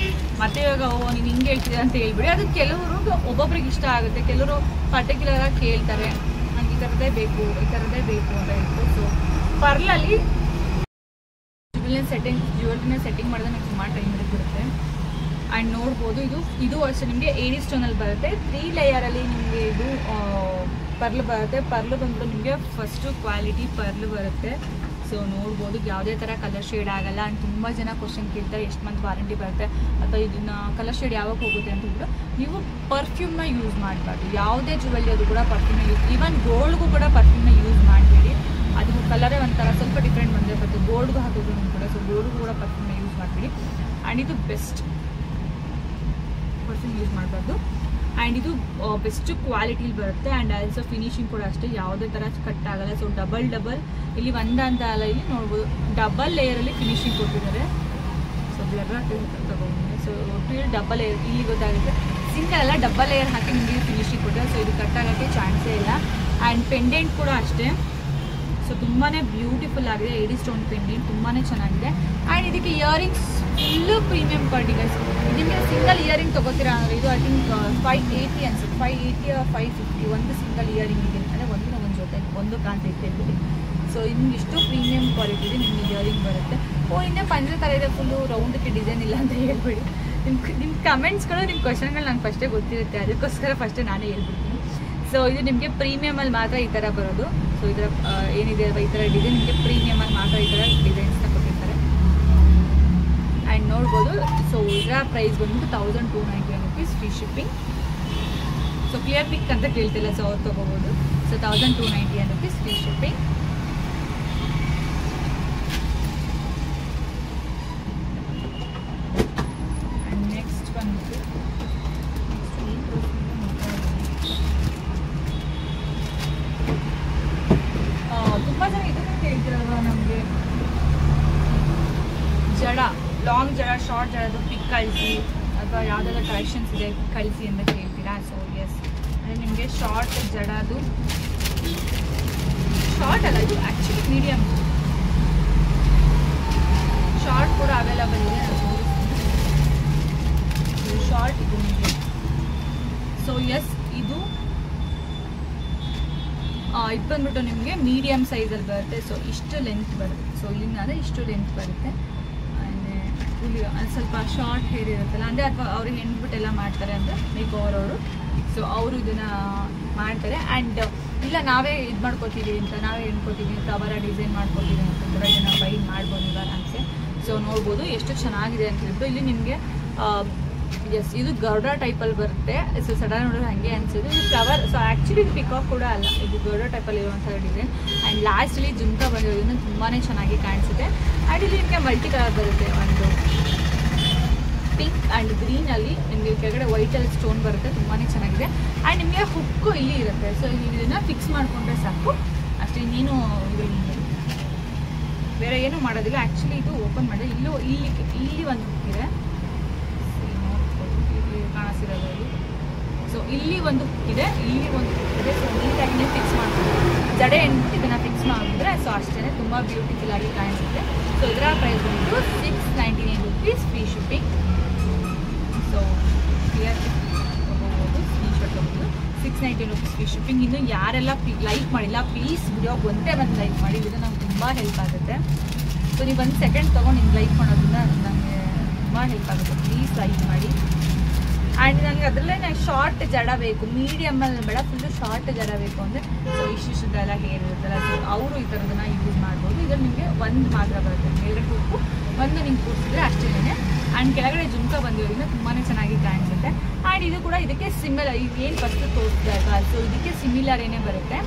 ಮತ್ತೆ ಇವಾಗ ನೀವು ಹಿಂಗೆ ಹೇಳ್ತೀರಾ ಅಂತ ಹೇಳ್ಬಿಡಿ. ಅದು ಕೆಲವರು ಒಬ್ಬೊಬ್ರಿಗೆ ಇಷ್ಟ ಆಗುತ್ತೆ, ಕೆಲವರು ಪರ್ಟಿಕ್ಯುಲರಾಗಿ ಕೇಳ್ತಾರೆ ನನಗೆ ಈ ಥರದ್ದೇ ಬೇಕು ಅಂತ ಹೇಳ್ಬಿಟ್ಟು. ಸೊ ಪರ್ಲಲ್ಲಿ ಜ್ಯುವೆಲ್ರಿನ ಸೆಟ್ಟಿಂಗ್ ಮಾಡಿದ್ರೆ ನನಗೆ ಸುಮಾರು ಟೈಮ್ ಇರುತ್ತೆ. ಆ್ಯಂಡ್ ನೋಡ್ಬೋದು ಇದು ಅಷ್ಟೇ ನಿಮಗೆ ಏಡಿ ಸ್ಟೋನಲ್ಲಿ ಬರುತ್ತೆ. 3 ಲೇಯರಲ್ಲಿ ನಿಮಗೆ ಇದು ಪರ್ಲ್ ಬರುತ್ತೆ. ಪರ್ಲ್ ಬಂದ್ಬಿಟ್ಟು ನಿಮಗೆ ಫಸ್ಟು ಕ್ವಾಲಿಟಿ ಪರ್ಲ್ ಬರುತ್ತೆ. ಸೊ ನೋಡ್ಬೋದು ಯಾವುದೇ ಥರ ಕಲರ್ ಶೇಡ್ ಆಗಲ್ಲ. ಆ್ಯಂಡ್ ತುಂಬ ಜನ ಕ್ವಶನ್ ಕೇಳ್ತಾರೆ ಎಷ್ಟು ಮಂತ್ ವಾರಂಟಿ ಬರುತ್ತೆ ಅಥವಾ ಇದನ್ನು ಕಲರ್ ಶೇಡ್ ಯಾವಾಗ ಹೋಗುತ್ತೆ ಅಂತ ಹೇಳ್ಬಿಟ್ಟು. ನೀವು ಪರ್ಫ್ಯೂಮ್ನ ಯೂಸ್ ಮಾಡಬಾರ್ದು, ಯಾವುದೇ ಜ್ಯುವೆಲ್ರಿ ಅದು ಕೂಡ ಪರ್ಫ್ಯೂಮ್ನ ಈವನ್ ಗೋಲ್ಡ್ಗೂ ಕೂಡ ಪರ್ಫ್ಯೂಮ್ನ ಯೂಸ್ ಮಾಡಬೇಡಿ. ಅದು ಕಲರೇ ಒಂಥರ ಸ್ವಲ್ಪ ಡಿಫ್ರೆಂಟ್ ಬಂದರೆ ಬರುತ್ತೆ, ಗೋಲ್ಡ್ಗೂ ಹಾಕೋದು ಕೂಡ. ಸೊ ಗೋಲ್ಡ್ಗೂ ಕೂಡ ಪರ್ಫ್ಯೂಮ್ನ ಯೂಸ್ ಮಾಡಬೇಡಿ. ಆ್ಯಂಡ್ ಇದು ಬೆಸ್ಟ್ ಪರ್ಫ್ಯೂಮ್ ಯೂಸ್ ಮಾಡಬಾರ್ದು. ಆ್ಯಂಡ್ ಇದು ಬೆಸ್ಟ್ ಕ್ವಾಲಿಟಿಲಿ ಬರುತ್ತೆ. ಆ್ಯಂಡ್ ಆಲ್ಸೋ ಫಿನಿಶಿಂಗ್ ಕೂಡ ಅಷ್ಟೇ, ಯಾವುದೇ ಥರ ಕಟ್ ಆಗಲ್ಲ. ಸೊ ಡಬಲ್ ಇಲ್ಲಿ ಒಂದಂತ ಅಲ್ಲ, ಇಲ್ಲಿ ನೋಡ್ಬೋದು ಡಬಲ್ ಲೇಯರಲ್ಲಿ ಫಿನಿಶಿಂಗ್ ಕೊಟ್ಟಿದ್ದಾರೆ. ಸೊ ಬ್ಲರ್ ತಗೊಂಡಿದೆ. ಸೊ ಡಬಲ್ ಲೇಯರ್ ಇಲ್ಲಿ ಗೊತ್ತಾಗುತ್ತೆ, ಸಿಂಗಲ್ ಅಲ್ಲ ಡಬಲ್ ಲೇಯರ್ ಹಾಕಿ ನಿಮಗೆ ಫಿನಿಶಿಂಗ್ ಕೊಟ್ಟಿದ್ದಾರೆ. ಸೊ ಇದು ಕಟ್ ಆಗೋಕ್ಕೆ ಚಾನ್ಸೇ ಇಲ್ಲ. ಆ್ಯಂಡ್ ಪೆಂಡೆಂಟ್ ಕೂಡ ಅಷ್ಟೇ. ಸೊ ತುಂಬಾ ಬ್ಯೂಟಿಫುಲ್ ಆಗಿದೆ. ಏಡಿ ಸ್ಟೋನ್ ಪೆಂಡೆಂಟ್ ತುಂಬಾ ಚೆನ್ನಾಗಿದೆ. ಆ್ಯಂಡ್ ಇದಕ್ಕೆ earrings full premium quality guys. ನಿಮಗೆ ಸಿಂಗಲ್ ಇಯರಿಂಗ್ ತೊಗೋತೀರಾ ಅಂದರೆ ಇದು ಐ ಥಿಂಕ್ 580 ಅನ್ಸುತ್ತೆ, 580 or 550 ಒಂದು ಸಿಂಗಲ್ ಇಯರಿಂಗ್ ಇದೆ. ಅಂದರೆ ಒಂದು ಜೊತೆ ಒಂದು ಕಾಣ್ತೈತೆ ಹೇಳ್ಬಿಟ್ಟು. ಸೊ ನಿಮ್ಗೆ ಇಷ್ಟು ಪ್ರೀಮಿಯಂ ಕ್ವಾಲಿಟಿ ಇದೆ. ನಿಮ್ಗೆ ಇಯರಿಂಗ್ ಬರುತ್ತೆ. ಹಿಂದೆ ಪಂಚೆ ಥರ ಇದೆ, ಫುಲ್ಲು ರೌಂಡಕ್ಕೆ ಡಿಸೈನ್ ಇಲ್ಲ ಅಂತ ಹೇಳ್ಬೇಡಿ. ನಿಮ್ಮ ಕಮೆಂಟ್ಸ್ಗಳು, ನಿಮ್ಮ ಕ್ವಶನ್ಗಳು ನಂಗೆ ಫಸ್ಟೇ ಗೊತ್ತಿರುತ್ತೆ, ಅದಕ್ಕೋಸ್ಕರ ಫಸ್ಟೇ ನಾನೇ ಹೇಳ್ಬಿಡ್ತೀನಿ. ಸೊ ಇದು ನಿಮಗೆ ಪ್ರೀಮಿಯಮಲ್ಲಿ ಮಾತ್ರ ಈ ಥರ ಬರೋದು. ಸೊ ಇದರ ಏನಿದೆ ಅಲ್ವಾ ಈ ಥರ ಡಿಸೈನ್ ನಿಮಗೆ ಪ್ರೀಮಿಯಮಲ್ಲಿ ಮಾತ್ರ ಈ ಥರ ಡಿಸೈನ್ಸ್ನ ಕೊಟ್ಟಿರ್ತಾರೆ. ಆ್ಯಂಡ್ ನೋಡ್ಬೋದು. ಸೊ ಇದರ ಪ್ರೈಸ್ ಬಂದ್ಬಿಟ್ಟು 1299 rupees free shipping. So clear pick ಅಂತ ಕೇಳ್ತಿಲ್ಲ, ಸೊ ಅವ್ರು ತೊಗೋಬೋದು. So 1299 rupees free shipping. And next ಬಂದ್ಬಿಟ್ಟು ತುಂಬ ಜನ ಇದನ್ನು ಕೇಳ್ತಿರಲ್ವ ನಮಗೆ, ಜಡ, ಲಾಂಗ್ ಜಡ, ಶಾರ್ಟ್ ಜಡದು ಪಿಕ್ ಕಳಿಸಿ ಅಥವಾ ಯಾವುದಾದ್ರು ಕಲೆಕ್ಷನ್ಸ್ ಇದೆ ಕಳಿಸಿ ಅಂತ ಕೇಳ್ತೀರಾ. ಸೊ ಎಸ್, ಅಂದರೆ ನಿಮಗೆ ಶಾರ್ಟ್ ಜಡದು, ಶಾರ್ಟ್ ಅಲ್ಲ ಇದು ಆ್ಯಕ್ಚುಲಿ ಮೀಡಿಯಮ್, ಶಾರ್ಟ್ ಕೂಡ ಅವೈಲಬಲ್ ಇದೆ. ಶಾರ್ಟ್ ಇದು ಮೀಡಿಯಮ್. ಸೊ ಎಸ್, ಇದು ಇದು ಬಂದ್ಬಿಟ್ಟು ನಿಮಗೆ ಮೀಡಿಯಮ್ ಸೈಜಲ್ಲಿ ಬರುತ್ತೆ. ಸೊ ಇಷ್ಟು ಲೆಂತ್ ಬರುತ್ತೆ. ಸೊ ಇಲ್ಲಿಂದ ಇಷ್ಟು ಲೆಂತ್ ಬರುತ್ತೆ. ಇಲ್ಲಿ ಸ್ವಲ್ಪ ಶಾರ್ಟ್ ಹೇರ್ ಇರುತ್ತಲ್ಲ, ಅಂದರೆ ಅಥವಾ ಅವ್ರಿಗೆ ಹೆಣ್ಬಿಟ್ಟೆಲ್ಲ ಮಾಡ್ತಾರೆ ಅಂದರೆ ಮೇಕೋವರ್ ಅವರು. ಸೊ ಅವರು ಇದನ್ನು ಮಾಡ್ತಾರೆ. ಆ್ಯಂಡ್ ಇಲ್ಲ ನಾವೇ ಇದು ಮಾಡ್ಕೋತೀವಿ ಅಂತ, ನಾವೇ ಹೆಣ್ಕೋತೀವಿ ಅಂತ, ಅವರ ಡಿಸೈನ್ ಮಾಡ್ಕೋತೀವಿ ಅಂತಂದ್ರೆ ಇದನ್ನು ಬೈ ಮಾಡ್ಬೋದು ನೀವು ಆರಾಮ್ಸೆ. ಸೊ ನೋಡ್ಬೋದು ಎಷ್ಟು ಚೆನ್ನಾಗಿದೆ ಅಂತ ಹೇಳ್ಬಿಟ್ಟು. ಇಲ್ಲಿ ನಿಮಗೆ ಎಸ್, ಇದು ಗರ್ಡಾ ಟೈಪಲ್ಲಿ ಬರುತ್ತೆ. ಸೊ ಸಡನ್ ನೋಡಿದ್ರೆ ಹಾಗೆ ಅನಿಸೋದು. ಇದು ಫ್ಲವರ್, ಸೊ ಆ್ಯಕ್ಚುಲಿ ಇದು ಪಿಕಾಕ್ ಕೂಡ ಅಲ್ಲ, ಇದು ಗರ್ಡಾ ಟೈಪಲ್ಲಿ ಇರುವಂಥ ಡಿಸೈನ್. ಆ್ಯಂಡ್ ಲಾಸ್ಟಲ್ಲಿ ಜುಮ್ಕಾ ಬಂದಿರೋದ್ರಿಂದ ತುಂಬಾ ಚೆನ್ನಾಗಿ ಕಾಣಿಸುತ್ತೆ. ಆ್ಯಂಡ್ ಇಲ್ಲಿ ನಿಮಗೆ ಮಲ್ಟಿ ಕಲರ್ ಬರುತ್ತೆ, ಒಂದು ಪಿಂಕ್ ಆ್ಯಂಡ್ ಗ್ರೀನಲ್ಲಿ ನಿಮಗೆ ಕೆಳಗಡೆ ವೈಟಲ್ಲಿ ಸ್ಟೋನ್ ಬರುತ್ತೆ, ತುಂಬಾ ಚೆನ್ನಾಗಿದೆ. ಆ್ಯಂಡ್ ನಿಮಗೆ ಹುಕ್ಕು ಇಲ್ಲಿ ಇರುತ್ತೆ. ಸೊ ಇದನ್ನು ಫಿಕ್ಸ್ ಮಾಡಿಕೊಂಡ್ರೆ ಸಾಕು ಅಷ್ಟೇ, ಇನ್ನೇನು ಬೇರೆ ಏನೂ ಮಾಡೋದಿಲ್ಲ. ಆ್ಯಕ್ಚುಲಿ ಇದು ಓಪನ್ ಮಾಡಿದ್ರೆ ಇಲ್ಲಿ ಒಂದು ಹುಕ್ ಇದೆ, ಕಾಣಿಸಿರೋದು. ಸೊ ಇಲ್ಲಿ ಒಂದು ಇದೆ, ಇಲ್ಲಿ ಒಂದು ಇದೆ. ಸೊ ನೀಟಾಗಿ ಫಿಕ್ಸ್ ಮಾಡ್ತಾರೆ, ಜಡೆ ಎಂಟು ಇದನ್ನು ಫಿಕ್ಸ್ ಮಾಡಿದ್ರೆ ಸೊ ಅಷ್ಟೇ, ತುಂಬ ಬ್ಯೂಟಿಫುಲ್ ಆಗಿ ಕಾಣಿಸುತ್ತೆ. ಸೊ ಇದರ ಪ್ರೈಸ್ ಬಂದು 699 rupees free shipping. So clear ತೊಗೋಬೋದು, ಸ್ಕ್ರೀನ್ಶಾಟ್ ತೊಗೋಬೋದು. 690 rupees ಫ್ರೀ ಶಿಪ್ಪಿಂಗ್. ಇನ್ನು ಯಾರೆಲ್ಲ ಲೈಕ್ ಮಾಡಿಲ್ಲ ಪ್ಲೀಸ್ ವಿಡಿಯೋಗೆ ಒಂದೇ ಒಂದು ಲೈಕ್ ಮಾಡಿ, ಇದು ನಮ್ಗೆ ತುಂಬ ಹೆಲ್ಪ್ ಆಗುತ್ತೆ. ಸೊ ನೀವು 1 ಸೆಕೆಂಡ್ ತೊಗೊಂಡು ನಿಮ್ಗೆ ಲೈಕ್ ಮಾಡೋದ್ರಿಂದ ನನಗೆ ತುಂಬ ಹೆಲ್ಪ್ ಆಗುತ್ತೆ. ಪ್ಲೀಸ್ ಲೈಕ್ ಮಾಡಿ. ಆ್ಯಂಡ್ ನನಗೆ ಅದರಲ್ಲೇ ಶಾರ್ಟ್ ಜಡ ಬೇಕು, ಮೀಡಿಯಮಲ್ಲಿ ಬೇಡ, ಫುಲ್ಲು ಶಾರ್ಟ್ ಜಡ ಬೇಕು ಅಂದರೆ ಸೊ ಇಷ್ಟೆಲ್ಲ ಹೇರ್ ಇರುತ್ತಲ್ಲ, ಸೊ ಅವರು ಈ ಥರದನ್ನು ಯೂಸ್ ಮಾಡ್ಬೋದು. ಇದರಲ್ಲಿ ನಿಮಗೆ ಒಂದು ಮಾತ್ರ ಬರುತ್ತೆ, ಮೇಲ್ಗಡೆ ಹುಕ್ಕು ಒಂದು ನಿಮ್ಗೆ ಕೂರಿಸಿದ್ರೆ ಅಷ್ಟೇ. ಆ್ಯಂಡ್ ಕೆಳಗಡೆ ಜುಮ್ಕಾ ಬಂದಿರೋದ್ರಿಂದ ತುಂಬಾ ಚೆನ್ನಾಗಿ ಕಾಣಿಸುತ್ತೆ. ಆ್ಯಂಡ್ ಇದು ಕೂಡ ಇದಕ್ಕೆ ಸಿಮಿಲರ್, ಈಗ ಏನು ಫಸ್ಟ್ ತೋರಿಸಿದಾಗ ಸೊ ಇದಕ್ಕೆ ಸಿಮಿಲರ್ ಏನೇ ಬರುತ್ತೆ.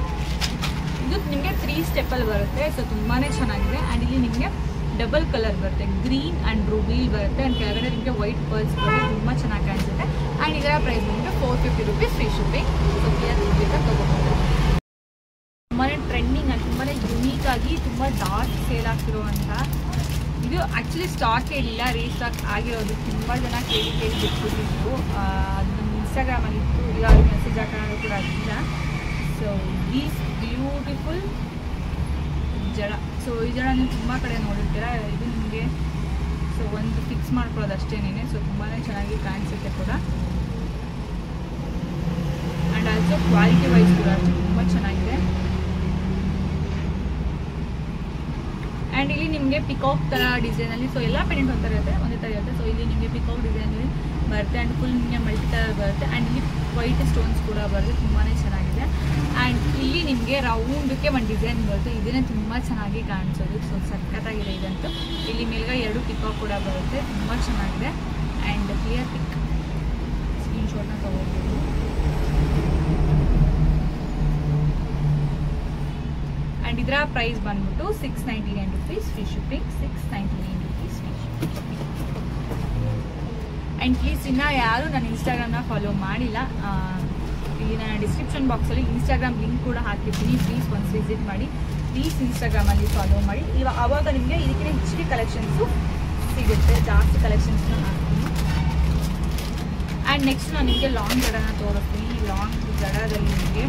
ಇದು ನಿಮಗೆ 3 ಸ್ಟೆಪ್ಪಲ್ಲಿ ಬರುತ್ತೆ. ಸೊ ತುಂಬಾ ಚೆನ್ನಾಗಿದೆ. ಆ್ಯಂಡ್ ಇಲ್ಲಿ ನಿಮಗೆ ಡಬಲ್ ಕಲರ್ ಬರುತ್ತೆ, ಗ್ರೀನ್ ಆ್ಯಂಡ್ ರೂಬೀಲ್ ಬರುತ್ತೆ. ಆ್ಯಂಡ್ ಕೆಳಗಡೆ ನಿಮಗೆ ವೈಟ್ ಪರ್ಲ್ಸ್ ಬರುತ್ತೆ, ತುಂಬ ಚೆನ್ನಾಗಿ ಕಾಣಿಸುತ್ತೆ. ಆ್ಯಂಡ್ ಇದರ ಪ್ರೈಸ್ ನಿಮಗೆ 450 rupees free shipping. So clear ತೊಗೋಬೋದು. ತುಂಬಾ ಟ್ರೆಂಡಿಂಗ್ ಆಗಿ, ತುಂಬಾ ಯುನೀಕಾಗಿ, ತುಂಬ ಜಾಸ್ತಿ ಸೇಲ್ ಆಗ್ತಿರುವಂಥ ಇದು. ಆ್ಯಕ್ಚುಲಿ ಸ್ಟಾಕ್ ಇರಲಿಲ್ಲ, ರೀಸ್ಟಾಕ್ ಆಗಿರೋದು. ತುಂಬ ಜನ ಕೇಳಿ ಬಿಟ್ಬಿಟ್ಟಿತ್ತು, ಅದು ನಮ್ಮ ಇನ್ಸ್ಟಾಗ್ರಾಮಲ್ಲಿ ಇತ್ತು, ಇಲ್ಲ ಅವ್ರಿಗೆ ಮೆಸೇಜ್ ಹಾಕೋದು ಕೂಡ ಆಗಿಲ್ಲ. ಸೊ ಈಸ್ ಬ್ಯೂಟಿಫುಲ್ ಜಡ. ಸೊ ಈ ಜಡ ನೀವು ತುಂಬ ಕಡೆ ನೋಡಿರ್ತೀರ. ಇದು ನಿಮಗೆ ಸೊ ಒಂದು ಫಿಕ್ಸ್ ಮಾಡ್ಕೊಳ್ಳೋದು ಅಷ್ಟೇನೇ. ಸೊ ತುಂಬಾ ಚೆನ್ನಾಗಿ ಕಾಣಿಸುತ್ತೆ ಕೂಡ. ಆ್ಯಂಡ್ ಆಲ್ಸೋ ಕ್ವಾಲಿಟಿ ವೈಸ್ ಕೂಡ ಅಷ್ಟೇ ತುಂಬ ಚೆನ್ನಾಗಿದೆ. ಆ್ಯಂಡ್ ಇಲ್ಲಿ ನಿಮಗೆ ಪಿಕಾಕ್ ಥರ ಡಿಸೈನಲ್ಲಿ, ಸೊ ಎಲ್ಲ ಪೆಂಡೆಂಟ್ ಒಂಥರ ಇರುತ್ತೆ, ಒಂದೇ ಥರ ಇರುತ್ತೆ. ಸೊ ಇಲ್ಲಿ ನಿಮಗೆ ಪಿಕಾಕ್ ಡಿಸೈನಲ್ಲಿ ಬರುತ್ತೆ. ಆ್ಯಂಡ್ ಫುಲ್ ನಿಮಗೆ ಮಲ್ಟಿ ಕಲರ್ ಬರುತ್ತೆ. ಆ್ಯಂಡ್ ಇಲ್ಲಿ ವೈಟ್ ಸ್ಟೋನ್ಸ್ ಕೂಡ ಬರುತ್ತೆ, ತುಂಬಾ ಚೆನ್ನಾಗಿದೆ. ಆ್ಯಂಡ್ ಇಲ್ಲಿ ನಿಮಗೆ ರೌಂಡಕ್ಕೆ ಒಂದು ಡಿಸೈನ್ ಬರುತ್ತೆ, ಇದನ್ನೇ ತುಂಬ ಚೆನ್ನಾಗಿ ಕಾಣಿಸೋದು. ಸೊ ಸಖತ್ತಾಗಿದೆ ಇದಂತೂ. ಇಲ್ಲಿ ಮೇಲ್ಗಡೆ 2 ಪಿಕಾಕ್ ಕೂಡ ಬರುತ್ತೆ, ತುಂಬ ಚೆನ್ನಾಗಿದೆ. ಆ್ಯಂಡ್ ಕ್ಲಿಯರ್ ಪಿಕ್ ಸ್ಕ್ರೀನ್ಶಾಟ್ನ ತೊಗೋಬೋದು. ಆ್ಯಂಡ್ ಇದರ ಪ್ರೈಸ್ ಬಂದ್ಬಿಟ್ಟು 699 rupees free shipping. 699 rupees free shipping. And please ಇನ್ನೂ ಯಾರು ನನ್ನ ಇನ್ಸ್ಟಾಗ್ರಾಮ್ನ ಫಾಲೋ ಮಾಡಿಲ್ಲ, ಇಲ್ಲಿ ನಾನು ಡಿಸ್ಕ್ರಿಪ್ಷನ್ ಬಾಕ್ಸಲ್ಲಿ ಇನ್ಸ್ಟಾಗ್ರಾಮ್ ಲಿಂಕ್ ಕೂಡ ಹಾಕಿರ್ತೀನಿ. ಪ್ಲೀಸ್ ಒನ್ಸ್ ವಿಸಿಟ್ ಮಾಡಿ, ಪ್ಲೀಸ್ ಇನ್ಸ್ಟಾಗ್ರಾಮಲ್ಲಿ ಫಾಲೋ ಮಾಡಿ. ಆವಾಗ ನಿಮಗೆ ಇದಕ್ಕಿಂತ ಹೆಚ್ಚಿಗೆ ಕಲೆಕ್ಷನ್ಸು ಸಿಗುತ್ತೆ, ಜಾಸ್ತಿ ಕಲೆಕ್ಷನ್ಸ್ನ ಹಾಕ್ತೀನಿ. ಆ್ಯಂಡ್ ನೆಕ್ಸ್ಟ್ ನಾನು ನಿಮಗೆ ಲಾಂಗ್ ಜಡನ ತೋರಿಸ್ತೀನಿ. ಲಾಂಗ್ ಜಡದಲ್ಲಿ ನಿಮಗೆ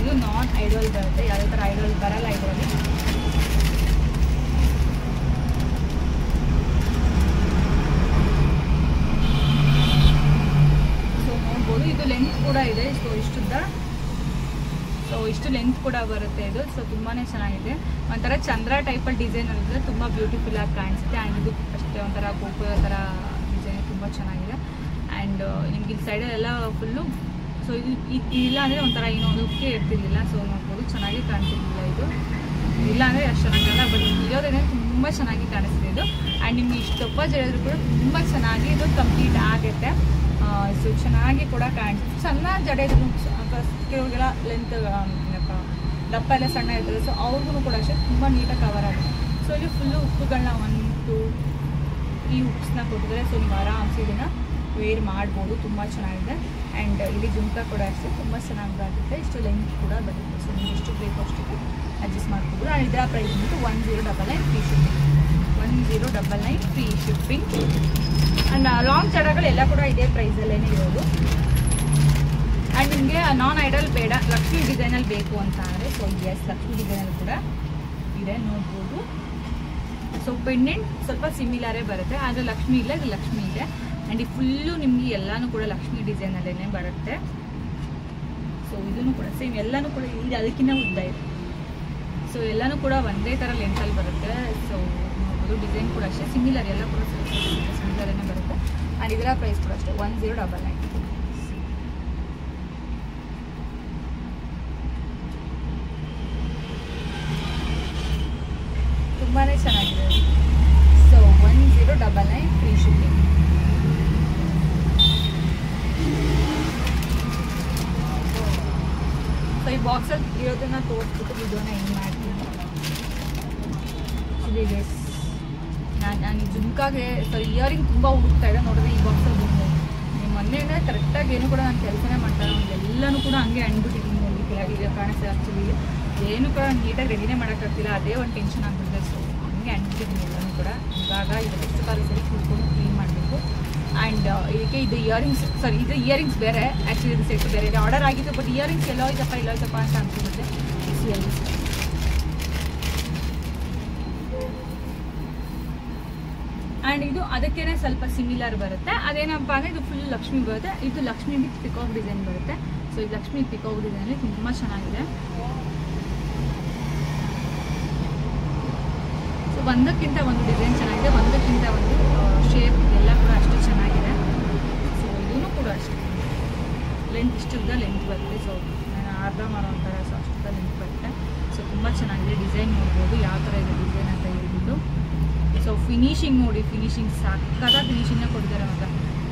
ಇದು ನಾನ್ ಐಡಲ್ ಬರುತ್ತೆ, ಯಾವುದೇ ಥರ ಐಡಲ್ ಬರಲ್ಲ ಇದರಲ್ಲಿ. ಸೊ ನೋಡ್ಬೋದು, ಇದು ಲೆಂತ್ ಕೂಡ ಇದೆ. ಸೊ ಇಷ್ಟುದ್ದ. ಸೊ ಇಷ್ಟು ಲೆಂತ್ ಕೂಡ ಬರುತ್ತೆ ಇದು. ಸೊ ತುಂಬಾ ಚೆನ್ನಾಗಿದೆ, ಒಂಥರ ಚಂದ್ರ ಟೈಪಲ್ಲಿ ಡಿಸೈನ್ ಇರುತ್ತೆ, ತುಂಬ ಬ್ಯೂಟಿಫುಲ್ ಆಗಿ ಕಾಣಿಸುತ್ತೆ. ಆ್ಯಂಡ್ ಇದು ಅಷ್ಟೇ ಒಂಥರ ಗೋಪುರ ಥರ ಡಿಸೈನ್ ತುಂಬ ಚೆನ್ನಾಗಿದೆ. ಆ್ಯಂಡ್ ನಿಮ್ಗೆ ಇಲ್ಲಿ ಸೈಡಲ್ಲೆಲ್ಲ ಫುಲ್ಲು, ಸೊ ಇದು ಇಲ್ಲ ಅಂದರೆ ಒಂಥರ ಇನ್ನೊಂದಕ್ಕೆ ಇರ್ತಿರ್ಲಿಲ್ಲ. ಸೊ ನೋಡ್ಬೋದು ಚೆನ್ನಾಗಿ ಕಾಣ್ತಿರ್ಲಿಲ್ಲ ಇದು, ಇಲ್ಲ ಅಂದರೆ ಅಷ್ಟು ಚೆನ್ನಾಗಲ್ಲ, ಬಟ್ ಇರೋದ್ರಿಂದ ತುಂಬ ಚೆನ್ನಾಗಿ ಕಾಣಿಸ್ತಿದೆ ಇದು. ಆ್ಯಂಡ್ ನಿಮ್ಗೆ ಇಷ್ಟೊಪ್ಪ ಜಡಿದ್ರು ಕೂಡ ತುಂಬ ಚೆನ್ನಾಗಿ ಇದು ಕಂಪ್ಲೀಟ್ ಆಗುತ್ತೆ. ಸೊ ಚೆನ್ನಾಗಿ ಕೂಡ ಕಾಣಿಸುತ್ತೆ. ಸಣ್ಣ ಜಡೆ ಕೆಲವ್ರಿಗೆಲ್ಲ ಲೆಂತ್ ದಪ್ಪ ಎಲ್ಲ ಸಣ್ಣ ಇರ್ತದೆ, ಸೊ ಅವ್ರಿಗೂ ಕೂಡ ಅಷ್ಟೇ ತುಂಬ ನೀಟಾಗಿ ಕವರ್ ಆಗುತ್ತೆ. ಸೊ ಇಲ್ಲಿ ಫುಲ್ಲು ಉಪ್ಪುಗಳನ್ನ 1, 2 ಈ ಉಪ್ಸ್ನ ಕೊಟ್ಟಿದ್ದಾರೆ. ಸೊ ನೀವು ಆರಾಮ್ಸಿ ಇದನ್ನು ವೇರ್ ಮಾಡ್ಬೋದು, ತುಂಬ ಚೆನ್ನಾಗಿದೆ. ಆ್ಯಂಡ್ ಇಲ್ಲಿ ಜುಮ್ಕ ಕೂಡ ಅಷ್ಟೇ ತುಂಬ ಚೆನ್ನಾಗಿ ಆಗುತ್ತೆ, ಇಷ್ಟು ಲೆಂತ್ ಕೂಡ ಬರುತ್ತೆ. ಸೊ ನಿಮ್ಗೆ ಎಷ್ಟು ಬೇಕು ಅಷ್ಟಕ್ಕೆ ಅಡ್ಜಸ್ಟ್ ಮಾಡ್ಬೋದು. ಆ್ಯಂಡ್ ಇದರ ಪ್ರೈಸ್ ಬಂದು 1099 free shipping, 1099 free shipping. And long ಜಡಗಳೆಲ್ಲ ಕೂಡ ಇದೇ ಪ್ರೈಸಲ್ಲೇ ಇರೋದು. ಆ್ಯಂಡ್ ನಿಮಗೆ ನಾನ್ ಐಡಲ್ ಬೇಡ, ಲಕ್ಷ್ಮಿ ಡಿಸೈನಲ್ಲಿ ಬೇಕು ಅಂತ ಅಂದರೆ ಸೊ ಎಸ್, ಲಕ್ಷ್ಮಿ ಡಿಸೈನಲ್ಲಿ ಕೂಡ ಇದೆ ನೋಡ್ಬೋದು. ಸೊ ಪೆಂಡೆಂಟ್ ಸ್ವಲ್ಪ ಸಿಮಿಲರೇ ಬರುತ್ತೆ, ಆದರೆ ಲಕ್ಷ್ಮಿ ಇಲ್ಲ, ಇದು ಲಕ್ಷ್ಮಿ ಇದೆ. ಆ್ಯಂಡ್ ಈ ಫುಲ್ಲು ನಿಮಗೆ ಎಲ್ಲನೂ ಕೂಡ ಲಕ್ಷ್ಮಿ ಡಿಸೈನಲ್ಲೇ ಬರುತ್ತೆ. ಸೊ ಇದನ್ನು ಕೂಡ ಸೇಮ್, ಎಲ್ಲನೂ ಕೂಡ ಇದು ಅದಕ್ಕಿಂತ ಉದ್ದ ಇದೆ. ಸೊ ಎಲ್ಲನೂ ಕೂಡ ಒಂದೇ ಥರ ಲೆಂತಲ್ಲಿ ಬರುತ್ತೆ. ಸೊ ನೋಡ್ಬೋದು ಡಿಸೈನ್ ಕೂಡ ಅಷ್ಟೇ ಸಿಮಿಲರ್, ಎಲ್ಲ ಕೂಡ ಸಿಮಿಲರೇ ಬರುತ್ತೆ. ಆ್ಯಂಡ್ ಇದರ ಪ್ರೈಸ್ ಕೂಡ ಅಷ್ಟೇ 1099. ತುಂಬಾ ಚೆನ್ನಾಗಿದೆ. So 1099 free shipping. ಸೊ ಈ ಬಾಕ್ಸಲ್ಲಿ ಇರೋದನ್ನ ತೋರಿಸ್ಬಿಟ್ಟು ವಿಡಿಯೋನ ಹೆಂಗೆ ಮಾಡ್ತೀನಿ. ನಾನು ಈ ಜುಮ್ಕಾಗೆ ಸೊ ಇಯರಿಂಗ್ ತುಂಬ ಹುಡುಕ್ತಾ ಇದೆ, ನೋಡಿದ್ರೆ ಈ ಬಾಕ್ಸಲ್ಲಿ ಬಂದು ನಿಮ್ಮ ಮೊನ್ನೆನೇ ಕರೆಕ್ಟಾಗಿ ಏನು ಕೂಡ ನಾನು ಕೆಲಸನೇ ಮಾಡ್ತಾರೆ, ಎಲ್ಲನೂ ಕೂಡ ಹಂಗೆ ಅಂದ್ಬಿಟ್ಟಿದ್ದೀನಿ. ನೋಡಿ ಕೆಳಗೆ ಕಾಣಿಸ್ತದೆ, ಆ್ಯಕ್ಚುಲಿ ಏನು ಕೂಡ ನೀಟಾಗಿ ರೆಡಿನೇ ಮಾಡೋಕ್ಕಾಗ್ತಿಲ್ಲ, ಅದೇ ಒಂದು ಟೆನ್ಷನ್ ಆಗ್ಬಿಟ್ಟಿದೆ. ಸೊ ಹಂಗೆ ಅಂದ್ಬಿಟ್ಟಿದ್ದೀನಿ ಎಲ್ಲನೂ ಕೂಡ. ಇವಾಗ ಇದಕ್ಕೆ ಕಾಲ ಸರಿ ಕೂತ್ಕೊಂಡು ಕ್ಲೀನ್ ಮಾಡಬೇಕು. ಆ್ಯಂಡ್ ಇದಕ್ಕೆ ಇದು ಇಯರಿಂಗ್ಸ್, ಸಾರಿ ಇದು ಇಯರಿಂಗ್ಸ್ ಬೇರೆ, ಆ್ಯಕ್ಚುಲಿ ಇದು ಸೆಟ್ ಬೇರೆ ಇದೆ, ಆರ್ಡರ್ ಆಗಿತ್ತು. ಬಟ್ ಇಯರಿಂಗ್ಸ್ ಎಲ್ಲೋ ಇದ್ದಪ್ಪ ಅಂತ ಅನ್ಸ್ಬಿಡುತ್ತೆ. ಇಯರಿಂಗ್ಸ್ ಆ್ಯಂಡ್ ಇದು ಅದಕ್ಕೇನೆ ಸ್ವಲ್ಪ ಸಿಮಿಲರ್ ಬರುತ್ತೆ. ಅದೇನಪ್ಪ ಅಂದರೆ ಇದು ಫುಲ್ ಲಕ್ಷ್ಮಿ ಬರುತ್ತೆ, ಇದು ಲಕ್ಷ್ಮಿ ವಿತ್ ಪಿಕಾಕ್ ಡಿಸೈನ್ ಬರುತ್ತೆ. ಸೊ ಇದು ಲಕ್ಷ್ಮಿ ಪಿಕಾಕ್ ಡಿಸೈನಲ್ಲಿ ತುಂಬ ಚೆನ್ನಾಗಿದೆ. ಸೊ ಒಂದಕ್ಕಿಂತ ಒಂದು ಡಿಸೈನ್ ಚೆನ್ನಾಗಿದೆ, ಒಂದಕ್ಕಿಂತ ಒಂದು ಶೇಪ್ ಎಲ್ಲ ಕೂಡ ಅಷ್ಟು ಚೆನ್ನಾಗಿದೆ. ಸೊ ಇದೂ ಕೂಡ ಅಷ್ಟೇ ಲೆಂತ್ ಇಷ್ಟುದ್ದ ಲೆಂತ್ ಬರುತ್ತೆ. ಸೊ ನಾನು ಅರ್ಧ ಮಾಡೋ ಒಂಥರ ಸೊ ಅಷ್ಟುದ್ದ ಲೆಂತ್ ಬರುತ್ತೆ. ಸೊ ತುಂಬ ಚೆನ್ನಾಗಿದೆ. ಡಿಸೈನ್ ನೋಡ್ಬೋದು ಯಾವ ಥರ ಇದೆ ಡಿಸೈನ್ ಅಂತ ಹೇಳ್ಬಿಟ್ಟು. ಸೊ ಫಿನಿಶಿಂಗ್ ನೋಡಿ, ಫಿನಿಶಿಂಗ್ ಸಕ್ಕದ ಫಿನಿಶಿಂಗ್ನ ಕೊಟ್ಟಿದ್ದಾರೆ ಅಂತ.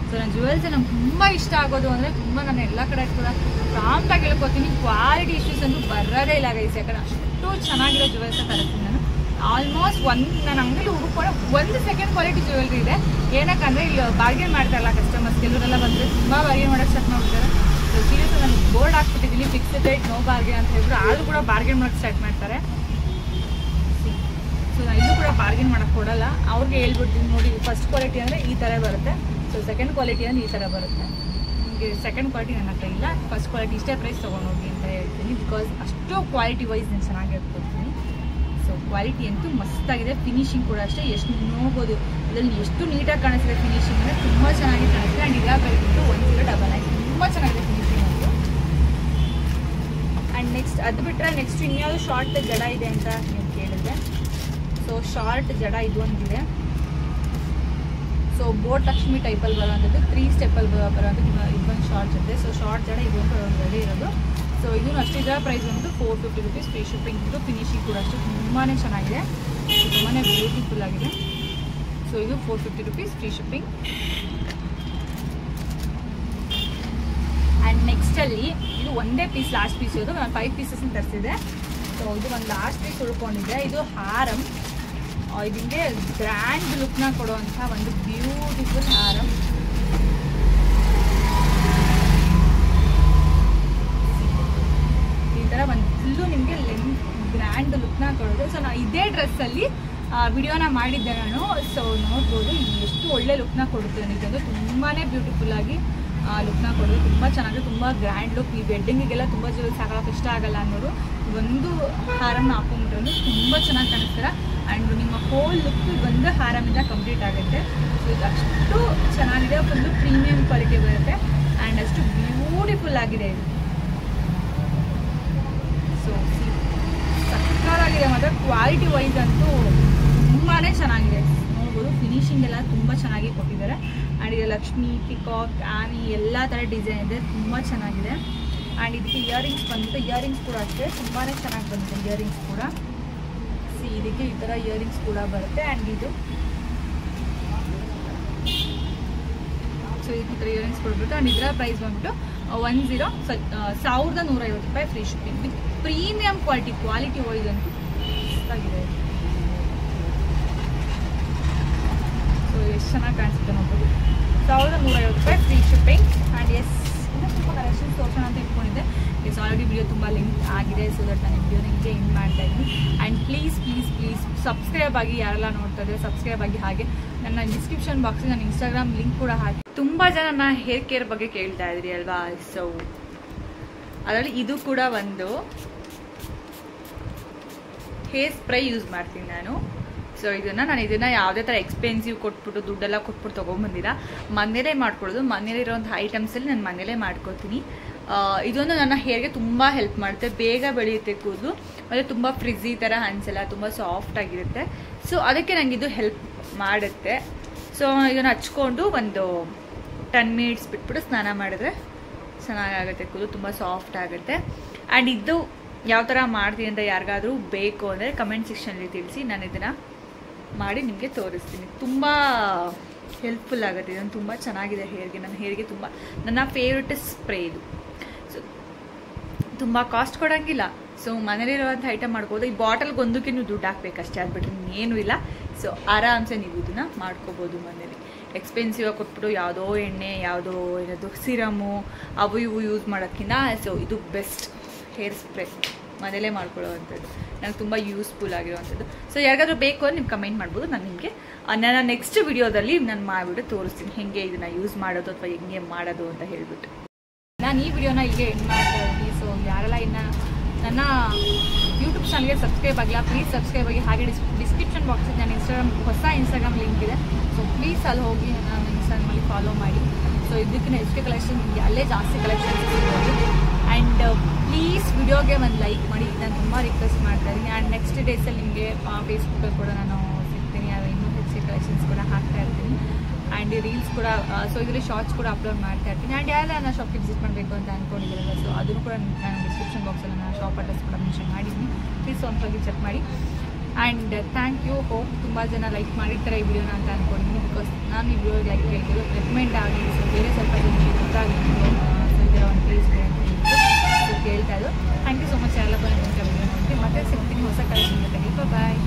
ಸೊ ನನ್ನ ಜ್ಯುವೆಲ್ಸ್ ನಂಗೆ ತುಂಬ ಇಷ್ಟ ಆಗೋದು ಅಂದರೆ ತುಂಬ ನಾನು ಎಲ್ಲ ಕಡೆ ಕೂಡ ಪ್ರಾಂಪ್ಟಾಗಿ ಹೇಳ್ಕೊತೀನಿ, ಕ್ವಾಲಿಟಿ ಇಶ್ಯೂಸ್ ಅಂತೂ ಬರೋದೇ ಇಲ್ಲ ಗೈಸ್. ಯಾಕಂದರೆ ಅಷ್ಟು ಚೆನ್ನಾಗಿರೋ ಜ್ಯುವೆಲ್ಸ್ ತರಿಸ್ತೀನಿ ನಾನು. ಆಲ್ಮೋಸ್ಟ್ ನನ್ನ ಅಂಗಡಿ ಹುಡುಕೊಂಡು 1 ಸೆಕೆಂಡ್ ಕ್ವಾಲಿಟಿ ಜ್ಯುವೆಲ್ರಿ ಇದೆ. ಏನಕ್ಕಂದರೆ ಇಲ್ಲಿ ಬಾರ್ಗೇನ್ ಮಾಡ್ತಾರಲ್ಲ ಕಸ್ಟಮರ್ಸ್, ಕೆಲವರೆಲ್ಲ ಬಂದರೆ ತುಂಬ ಬಾರ್ಗೇನ್ ಮಾಡೋಕ್ಕೆ ಸ್ಟಾರ್ಟ್ ಮಾಡ್ತಾರೆ. ಸೊ ಸೀರಿಯಸ್ ನಾನು ಬೋರ್ಡ್ ಹಾಕ್ಬಿಟ್ಟಿದ್ದೀನಿ, ಫಿಕ್ಸ್ಡ್ ರೇಟ್ ನೋ ಬಾರ್ಗೇನ್ ಅಂತ ಹೇಳಿದ್ರು, ಆದರೂ ಕೂಡ ಬಾರ್ಗೇನ್ ಮಾಡೋಕ್ಕೆ ಸ್ಟಾರ್ಟ್ ಮಾಡ್ತಾರೆ. ಸೊ ನಾನು ಇಲ್ಲೂ ಕೂಡ ಬಾರ್ಗೇನ್ ಮಾಡೋಕ್ಕೆ ಕೊಡಲ್ಲ, ಅವ್ರಿಗೆ ಹೇಳ್ಬಿಡ್ತೀನಿ ನೋಡಿ ಫಸ್ಟ್ ಕ್ವಾಲಿಟಿ ಅಂದರೆ ಈ ಥರ ಬರುತ್ತೆ, ಸೊ ಸೆಕೆಂಡ್ ಕ್ವಾಲಿಟಿ ಅಂದರೆ ಈ ಥರ ಬರುತ್ತೆ. ನಿಮಗೆ ಸೆಕೆಂಡ್ ಕ್ವಾಲಿಟಿ ನನ್ನ ಹತ್ರ ಇಲ್ಲ, ಫಸ್ಟ್ ಕ್ವಾಲಿಟಿ ಇಷ್ಟೇ ಪ್ರೈಸ್ ತೊಗೊಂಡೋಗಿ ಅಂತ ಹೇಳ್ತೀನಿ. ಬಿಕಾಸ್ ಅಷ್ಟು ಕ್ವಾಲಿಟಿ ವೈಸ್ ನಾನು ಚೆನ್ನಾಗಿ ಹೇಳ್ಕೊಡ್ತೀನಿ. ಸೊ ಕ್ವಾಲಿಟಿ ಅಂತೂ ಮಸ್ತಾಗಿದೆ. ಫಿನಿಶಿಂಗ್ ಕೂಡ ಅಷ್ಟೇ, ಎಷ್ಟು ನೋಡ್ಬೋದು ಇದರಲ್ಲಿ ಎಷ್ಟು ನೀಟಾಗಿ ಕಾಣಿಸ್ತಿದೆ ಫಿನಿಶಿಂಗ್ ಅಂದರೆ ತುಂಬ ಚೆನ್ನಾಗಿ ಕಾಣಿಸ್ತಿದೆ. ಆ್ಯಂಡ್ ಇದರ ಪ್ರೈಸ್ ಬಿಟ್ಟು 1099, ತುಂಬ ಚೆನ್ನಾಗಿದೆ ಫಿನಿಶಿಂಗ್ ಅಂತೂ. ಆ್ಯಂಡ್ ನೆಕ್ಸ್ಟ್ ಅದು ಬಿಟ್ಟರೆ ನೆಕ್ಸ್ಟ್ ಇನ್ಯಾವುದು ಶಾರ್ಟ್ ಜಡ ಇದೆ ಅಂತ ನೀವು ಕೇಳಿದೆ. ಸೊ ಶಾರ್ಟ್ ಜಡ ಇದು ಒಂದಿದೆ. ಸೊ ಬೋಟ್ ಲಕ್ಷ್ಮಿ ಟೈಪಲ್ಲಿ ಬರೋವಂಥದ್ದು, 3 ಸ್ಟೆಪ್ಪಲ್ಲಿ ಬರೋವಂಥದ್ದು ಇದೊಂದು ಶಾರ್ಟ್ ಜೊತೆ. ಸೊ ಶಾರ್ಟ್ ಜಡ ಇದೊಂದು ರೆಡಿ ಇರೋದು. ಸೊ ಇದೂ ಅಷ್ಟೇ, ಇದರ ಪ್ರೈಸ್ ಬಂದು 450 rupees ಫ್ರೀ ಶಿಪ್ಪಿಂಗ್ ಇದ್ದು. ಫಿನಿಶಿಂಗ್ ಕೂಡ ಅಷ್ಟೇ ತುಂಬಾ ಚೆನ್ನಾಗಿದೆ, ತುಂಬಾ ಬ್ಯೂಟಿಫುಲ್ ಆಗಿದೆ. ಸೊ ಇದು 450 rupees ಫ್ರೀ ಶಿಪ್ಪಿಂಗ್. ಆ್ಯಂಡ್ ನೆಕ್ಸ್ಟಲ್ಲಿ ಇದು ಒಂದೇ ಪೀಸ್, ಲಾಸ್ಟ್ ಪೀಸ್ ಇರೋದು. ನಾನು 5 ಪೀಸಸ್ನ ತರಿಸಿದೆ. ಸೊ ಇದು ಒಂದು ಲಾಸ್ಟ್ ಪೀಸ್ ಉಳ್ಕೊಂಡಿದೆ. ಇದು ಹಾರಂ, ಇದಕ್ಕೆ ಗ್ರ್ಯಾಂಡ್ ಲುಕ್ನ ಕೊಡುವಂಥ ಒಂದು ಬ್ಯೂಟಿಫುಲ್ ಹಾರಂ. ಈ ಥರ ಒಂದು ಫುಲ್ಲು ನಿಮಗೆ ಗ್ರ್ಯಾಂಡ್ ಲುಕ್ನ ಕೊಡೋದು. ಸೊ ನಾನು ಇದೇ ಡ್ರೆಸ್ಸಲ್ಲಿ ವಿಡಿಯೋನ ಮಾಡಿದ್ದೆ ನಾನು. ಸೊ ನೋಡ್ಬೋದು ಎಷ್ಟು ಒಳ್ಳೆ ಲುಕ್ನ ಕೊಡುತ್ತೆ ನನಗೆ, ತುಂಬಾ ಬ್ಯೂಟಿಫುಲ್ಲಾಗಿ ಲುಕ್ನ ಕೊಡೋದು, ತುಂಬ ಚೆನ್ನಾಗಿದೆ, ತುಂಬ ಗ್ರ್ಯಾಂಡ್ ಲುಕ್. ಈ ವೆಡ್ಡಿಂಗಿಗೆಲ್ಲ ತುಂಬ ಜ್ಯುವೆಲ್ಸ್ ಹಾಕೋಕ್ಕೆ ಇಷ್ಟ ಆಗಲ್ಲ ಅನ್ನೋರು ಒಂದು ಹಾರಮ್ನ ಹಾಕೊಂಡ್ಬಿಟ್ರೆ ತುಂಬ ಚೆನ್ನಾಗಿ ಕಾಣಿಸ್ತಾರೆ. ಆ್ಯಂಡ್ ನಿಮ್ಮ ಹೋಲ್ ಲುಕ್ ಒಂದು ಹಾರಮಿಂದ ಕಂಪ್ಲೀಟ್ ಆಗುತ್ತೆ. ಸೊ ಇದು ಅಷ್ಟು ಚೆನ್ನಾಗಿದೆ, ಫುಲ್ಲು ಪ್ರೀಮಿಯಂ ಕ್ವಾಲಿಟಿ ಬರುತ್ತೆ. ಆ್ಯಂಡ್ ಅಷ್ಟು ಬ್ಯೂಟಿಫುಲ್ ಆಗಿದೆ ಇದು. ಸೊ ಸಕ್ಕತ್ತಾಗಿದೆ, ಮತ್ತು ಕ್ವಾಲಿಟಿ ವೈಸ್ ಅಂತೂ ತುಂಬಾ ಚೆನ್ನಾಗಿದೆ. ನೋಡ್ಬೋದು ಫಿನಿಶಿಂಗ್ ಎಲ್ಲ ತುಂಬ ಚೆನ್ನಾಗಿ ಕೊಟ್ಟಿದ್ದಾರೆ. ಆ್ಯಂಡ್ ಇದು ಲಕ್ಷ್ಮಿ, ಪಿಕಾಕ್, ಆನಿ ಎಲ್ಲ ಥರ ಡಿಸೈನ್ ಇದೆ, ತುಂಬ ಚೆನ್ನಾಗಿದೆ. ಆ್ಯಂಡ್ ಇದಕ್ಕೆ ಇಯರಿಂಗ್ಸ್ ಬಂದ್ಬಿಟ್ಟು ಇಯರಿಂಗ್ಸ್ ಕೂಡ ಅಷ್ಟೇ ತುಂಬಾ ಚೆನ್ನಾಗಿ ಬಂದಿದೆ. ಇಯರಿಂಗ್ಸ್ ಕೂಡ ಇದಕ್ಕೆ ಈ ಥರ ಇಯರಿಂಗ್ಸ್ ಕೂಡ ಬರುತ್ತೆ. ಆ್ಯಂಡ್ ಇದು ಸೊ ಈ ಥರ ಇಯರಿಂಗ್ಸ್ ಕೊಡ್ಬಿಟ್ಟು. ಆ್ಯಂಡ್ ಇದರ ಪ್ರೈಸ್ ಬಂದ್ಬಿಟ್ಟು 1150 ರೂಪಾಯಿ free shipping with premium quality wise ಅಂತೂ ಆಗಿದೆ. ಸೊ ಎಷ್ಟು ಚೆನ್ನಾಗಿ ಕಾಣಿಸುತ್ತೆ ನೋಡ್ಬೋದು. 1150 ರೂಪಾಯಿ ಫ್ರೀ ಶಿಪ್ಪಿಂಗ್. ಆ್ಯಂಡ್ ಇನ್ನೂ ತುಂಬ ಕಲೆಕ್ಷನ್ಸ್ ತೋರ್ಸೋಣ ಅಂತ ಇಟ್ಕೊಂಡಿದ್ದೆ. ಆಲ್ರೆಡಿ ವಿಡಿಯೋ ತುಂಬ ಲಿಂಕ್ ಆಗಿದೆ, ಸೊ ದಟ್ ನಾನು ವಿಡಿಯೋ ನಿಮಗೆ ಎಂಡ್ ಮಾಡ್ತಾ ಇದ್ದೀನಿ. ಆ್ಯಂಡ್ ಪ್ಲೀಸ್ ಸಬ್ಸ್ಕ್ರೈಬ್ ಆಗಿ, ಯಾರೆಲ್ಲ ನೋಡ್ತಾ ಇದ್ದಾರೆ ಸಬ್ಸ್ಕ್ರೈಬ್ ಆಗಿ. ಹಾಗೆ ನನ್ನ ಡಿಸ್ಕ್ರಿಪ್ಷನ್ ಬಾಕ್ಸಿಗೆ ನನ್ನ ಇನ್ಸ್ಟಾಗ್ರಾಮ್ ಲಿಂಕ್ ಕೂಡ ಹಾಕಿ. ತುಂಬ ಜನ ನನ್ನ ಹೇರ್ ಕೇರ್ ಬಗ್ಗೆ ಕೇಳ್ತಾ ಇದ್ರಿ ಅಲ್ವಾ, ಸೊ ಅದರಲ್ಲಿ ಇದು ಕೂಡ ಒಂದು ಹೇರ್ ಸ್ಪ್ರೇ ಯೂಸ್ ಮಾಡ್ತೀನಿ ನಾನು. ಸೊ ನಾನು ಇದನ್ನು ಯಾವುದೇ ಥರ ಎಕ್ಸ್ಪೆನ್ಸಿವ್ ಕೊಟ್ಬಿಟ್ಟು ದುಡ್ಡೆಲ್ಲ ಕೊಟ್ಬಿಟ್ಟು ತೊಗೊಂಬಂದಿಲ್ಲ, ಮನೇಲೇ ಮಾಡ್ಕೊಳ್ಳೋದು. ಮನೇಲಿರೋಂಥ ಐಟಮ್ಸಲ್ಲಿ ನಾನು ಮನೇಲೇ ಮಾಡ್ಕೊತೀನಿ. ಇದೊಂದು ನನ್ನ ಹೇರ್ಗೆ ತುಂಬ ಹೆಲ್ಪ್ ಮಾಡುತ್ತೆ, ಬೇಗ ಬೆಳೆಯುತ್ತೆ ಕೂದಲು, ಮತ್ತು ತುಂಬ ಫ್ರಿಝಿ ಥರ ಅನಿಸಲ್ಲ, ತುಂಬ ಸಾಫ್ಟ್ ಆಗಿರುತ್ತೆ. ಸೊ ಅದಕ್ಕೆ ನನಗೆ ಇದು ಹೆಲ್ಪ್ ಮಾಡುತ್ತೆ. ಸೊ ಇದನ್ನು ಹಚ್ಕೊಂಡು ಒಂದು 10 ಮಿನಿಟ್ಸ್ ಬಿಟ್ಬಿಟ್ಟು ಸ್ನಾನ ಮಾಡಿದ್ರೆ ಚೆನ್ನಾಗಾಗುತ್ತೆ, ಕೂದಲು ತುಂಬ ಸಾಫ್ಟ್ ಆಗುತ್ತೆ. ಆ್ಯಂಡ್ ಇದು ಯಾವ ಥರ ಮಾಡ್ತೀನಿ ಅಂತ ಯಾರಿಗಾದರೂ ಬೇಕು ಅಂದರೆ ಕಮೆಂಟ್ ಸೆಕ್ಷನಲ್ಲಿ ತಿಳಿಸಿ, ನಾನು ಇದನ್ನು ಮಾಡಿ ನಿಮಗೆ ತೋರಿಸ್ತೀನಿ. ತುಂಬ ಹೆಲ್ಪ್ಫುಲ್ ಆಗುತ್ತೆ, ಇದನ್ನು ತುಂಬ ಚೆನ್ನಾಗಿದೆ ಹೇರ್ಗೆ. ನನ್ನ ಹೇರ್ಗೆ ತುಂಬ ನನ್ನ ಫೇವ್ರೆಟ್ ಸ್ಪ್ರೇ ಇದು. ಸೊ ತುಂಬ ಕಾಸ್ಟ್ ಕೊಡೋಂಗಿಲ್ಲ, ಸೊ ಮನೇಲಿರುವಂಥ ಐಟಮ್ ಮಾಡ್ಬೋದು. ಈ ಬಾಟಲ್ಗೆ ಒಂದಕ್ಕೆ ನೀವು ದುಡ್ಡು ಹಾಕ್ಬೇಕಷ್ಟೇ, ಅದು ಬಿಟ್ಟರೆ ಏನೂ ಇಲ್ಲ. ಸೊ ಆರಾಮ್ಸೆ ನೀವು ಇದನ್ನು ಮಾಡ್ಕೋಬೋದು ಮನೇಲಿ. ಎಕ್ಸ್ಪೆನ್ಸಿವ್ ಆಗಿ ಕೊಟ್ಬಿಟ್ಟು ಯಾವುದೋ ಎಣ್ಣೆ, ಯಾವುದೋ ಏನದು ಸಿರಮು ಅವು ಇವು ಯೂಸ್ ಮಾಡೋಕ್ಕಿಂತ ಸೊ ಇದು ಬೆಸ್ಟ್ ಹೇರ್ ಸ್ಪ್ರೇ, ಮನೇಲೇ ಮಾಡ್ಕೊಳ್ಳೋವಂಥದ್ದು, ನಂಗೆ ತುಂಬ ಯೂಸ್ಫುಲ್ ಆಗಿರೋವಂಥದ್ದು. ಸೊ ಯಾರಿಗಾದ್ರೂ ಬೇಕು ಅಂದ್ರೆ ನೀವು ಕಮೆಂಟ್ ಮಾಡ್ಬೋದು, ನಾನು ನಿಮಗೆ ನನ್ನ ನೆಕ್ಸ್ಟ್ ವಿಡಿಯೋದಲ್ಲಿ ನಾನು ಮಾಡಿಬಿಟ್ಟು ತೋರಿಸ್ತೀನಿ ಹೇಗೆ ಇದನ್ನು ಯೂಸ್ ಮಾಡೋದು ಅಥವಾ ಹೆಂಗೆ ಮಾಡೋದು ಅಂತ ಹೇಳ್ಬಿಟ್ಟು. ನಾನು ಈ ವಿಡಿಯೋನ ಇಲ್ಲಿಗೆ ಎಂಡ್ ಮಾಡ್ತಾ ಇದ್ದೀನಿ. ಸೊ ಯಾರೆಲ್ಲ ಇನ್ನು ನನ್ನ ಯೂಟ್ಯೂಬ್ ಚಾನಲ್ಗೆ ಸಬ್ಸ್ಕ್ರೈಬ್ ಆಗಿಲ್ಲ, ಪ್ಲೀಸ್ ಸಬ್ಸ್ಕ್ರೈಬ್ ಆಗಿ. ಹಾಗೆ ಡಿಸ್ಕ್ರಿಪ್ಷನ್ ಬಾಕ್ಸಲ್ಲಿ ನನ್ನ ಹೊಸ ಇನ್ಸ್ಟಾಗ್ರಾಮ್ ಲಿಂಕ್ ಇದೆ, ಸೊ ಪ್ಲೀಸ್ ಅಲ್ಲಿ ಹೋಗಿ ನನ್ನ ಇನ್ಸ್ಟಾಗ್ರಾಮಲ್ಲಿ ಫಾಲೋ ಮಾಡಿ. ಸೊ ಇದಕ್ಕಿಂತ ಹೆಚ್ಚಿಗೆ ಕಲೆಕ್ಷನ್ ನಿಮಗೆ ಅಲ್ಲೇ ಜಾಸ್ತಿ ಕಲೆಕ್ಷನ್ಸ್ ಸಿಗ್ಬೋದು. ಆ್ಯಂಡ್ ಪ್ಲೀಸ್ ವಿಡಿಯೋಗೆ ಒಂದು ಲೈಕ್ ಮಾಡಿ, ನಾನು ತುಂಬ ರಿಕ್ವೆಸ್ಟ್ ಮಾಡ್ತಾ ಇದ್ದೀನಿ. ಆ್ಯಂಡ್ ನೆಕ್ಸ್ಟ್ ಡೇಸಲ್ಲಿ ನಿಮಗೆ ಫೇಸ್ಬುಕ್ಕಲ್ಲಿ ಕೂಡ ನಾನು ಸಿಗ್ತೀನಿ, ಅದು ಇನ್ನೂ ಹೆಚ್ಚಿಗೆ ಕಲೆಕ್ಷನ್ಸ್ ಕೂಡ ಹಾಕ್ತಾ ಇರ್ತೀನಿ. ಆ್ಯಂಡ್ ರೀಲ್ಸ್ ಕೂಡ, ಸೊ ಇದರಲ್ಲಿ ಶಾರ್ಟ್ಸ್ ಕೂಡ ಅಪ್ಲೋಡ್ ಮಾಡ್ತಾ ಇರ್ತೀನಿ. ಆ್ಯಂಡ್ ಯಾರೆಲ್ಲ ನಾನು ಶಾಪ್ಗೆ ವಿಸಿಟ್ ಮಾಡಬೇಕು ಅಂತ ಅಂದ್ಕೊಂಡಿದ್ದೀರಲ್ಲ, ಸೊ ಅದನ್ನು ಕೂಡ ನಾನು ಡಿಸ್ಕ್ರಿಪ್ಷನ್ ಬಾಕ್ಸಲ್ಲಿ ನಾನು ಶಾಪ್ ಅಡ್ರೆಸ್ ಕೂಡ ಮೆನ್ಷನ್ ಮಾಡಿದ್ದೀನಿ, ಪ್ಲೀಸ್ ಒಂದ್ಸಲ ಚೆಕ್ ಮಾಡಿ. And thank you. ಹೋಪ್ ತುಂಬ ಜನ ಲೈಕ್ ಮಾಡಿರ್ತಾರೆ ಈ ವಿಡಿಯೋನ ಅಂತ ಅಂದ್ಕೊಂಡಿದ್ದೀನಿ, ಬಿಕಾಸ್ ನಾನು ಈ ವಿಡಿಯೋ ಲೈಕ್ ಹೇಳಿದ್ರು ರೆಕಮೆಂಡ್ ಆಗಿ, ಸೊ ಬೇರೆ ಸ್ವಲ್ಪ ಜನಕ್ಕೆ ಗೊತ್ತಾಗಿತ್ತು ಸೊ ಇದರ ಒಂದು ಪ್ಲೇಸ್ ಸೊ ಕೇಳ್ತಾ ಇದ್ದು. Thank you so much. ಎಲ್ಲ ಬಂದು ವಿಡಿಯೋ ನೋಡ್ತೀನಿ, ಮತ್ತೆ ಸಿಗ್ತೀನಿ ಹೊಸ ಕಲೆಕ್ಷನ್ ಜೊತೆಗೆ. ಬಾಯ್.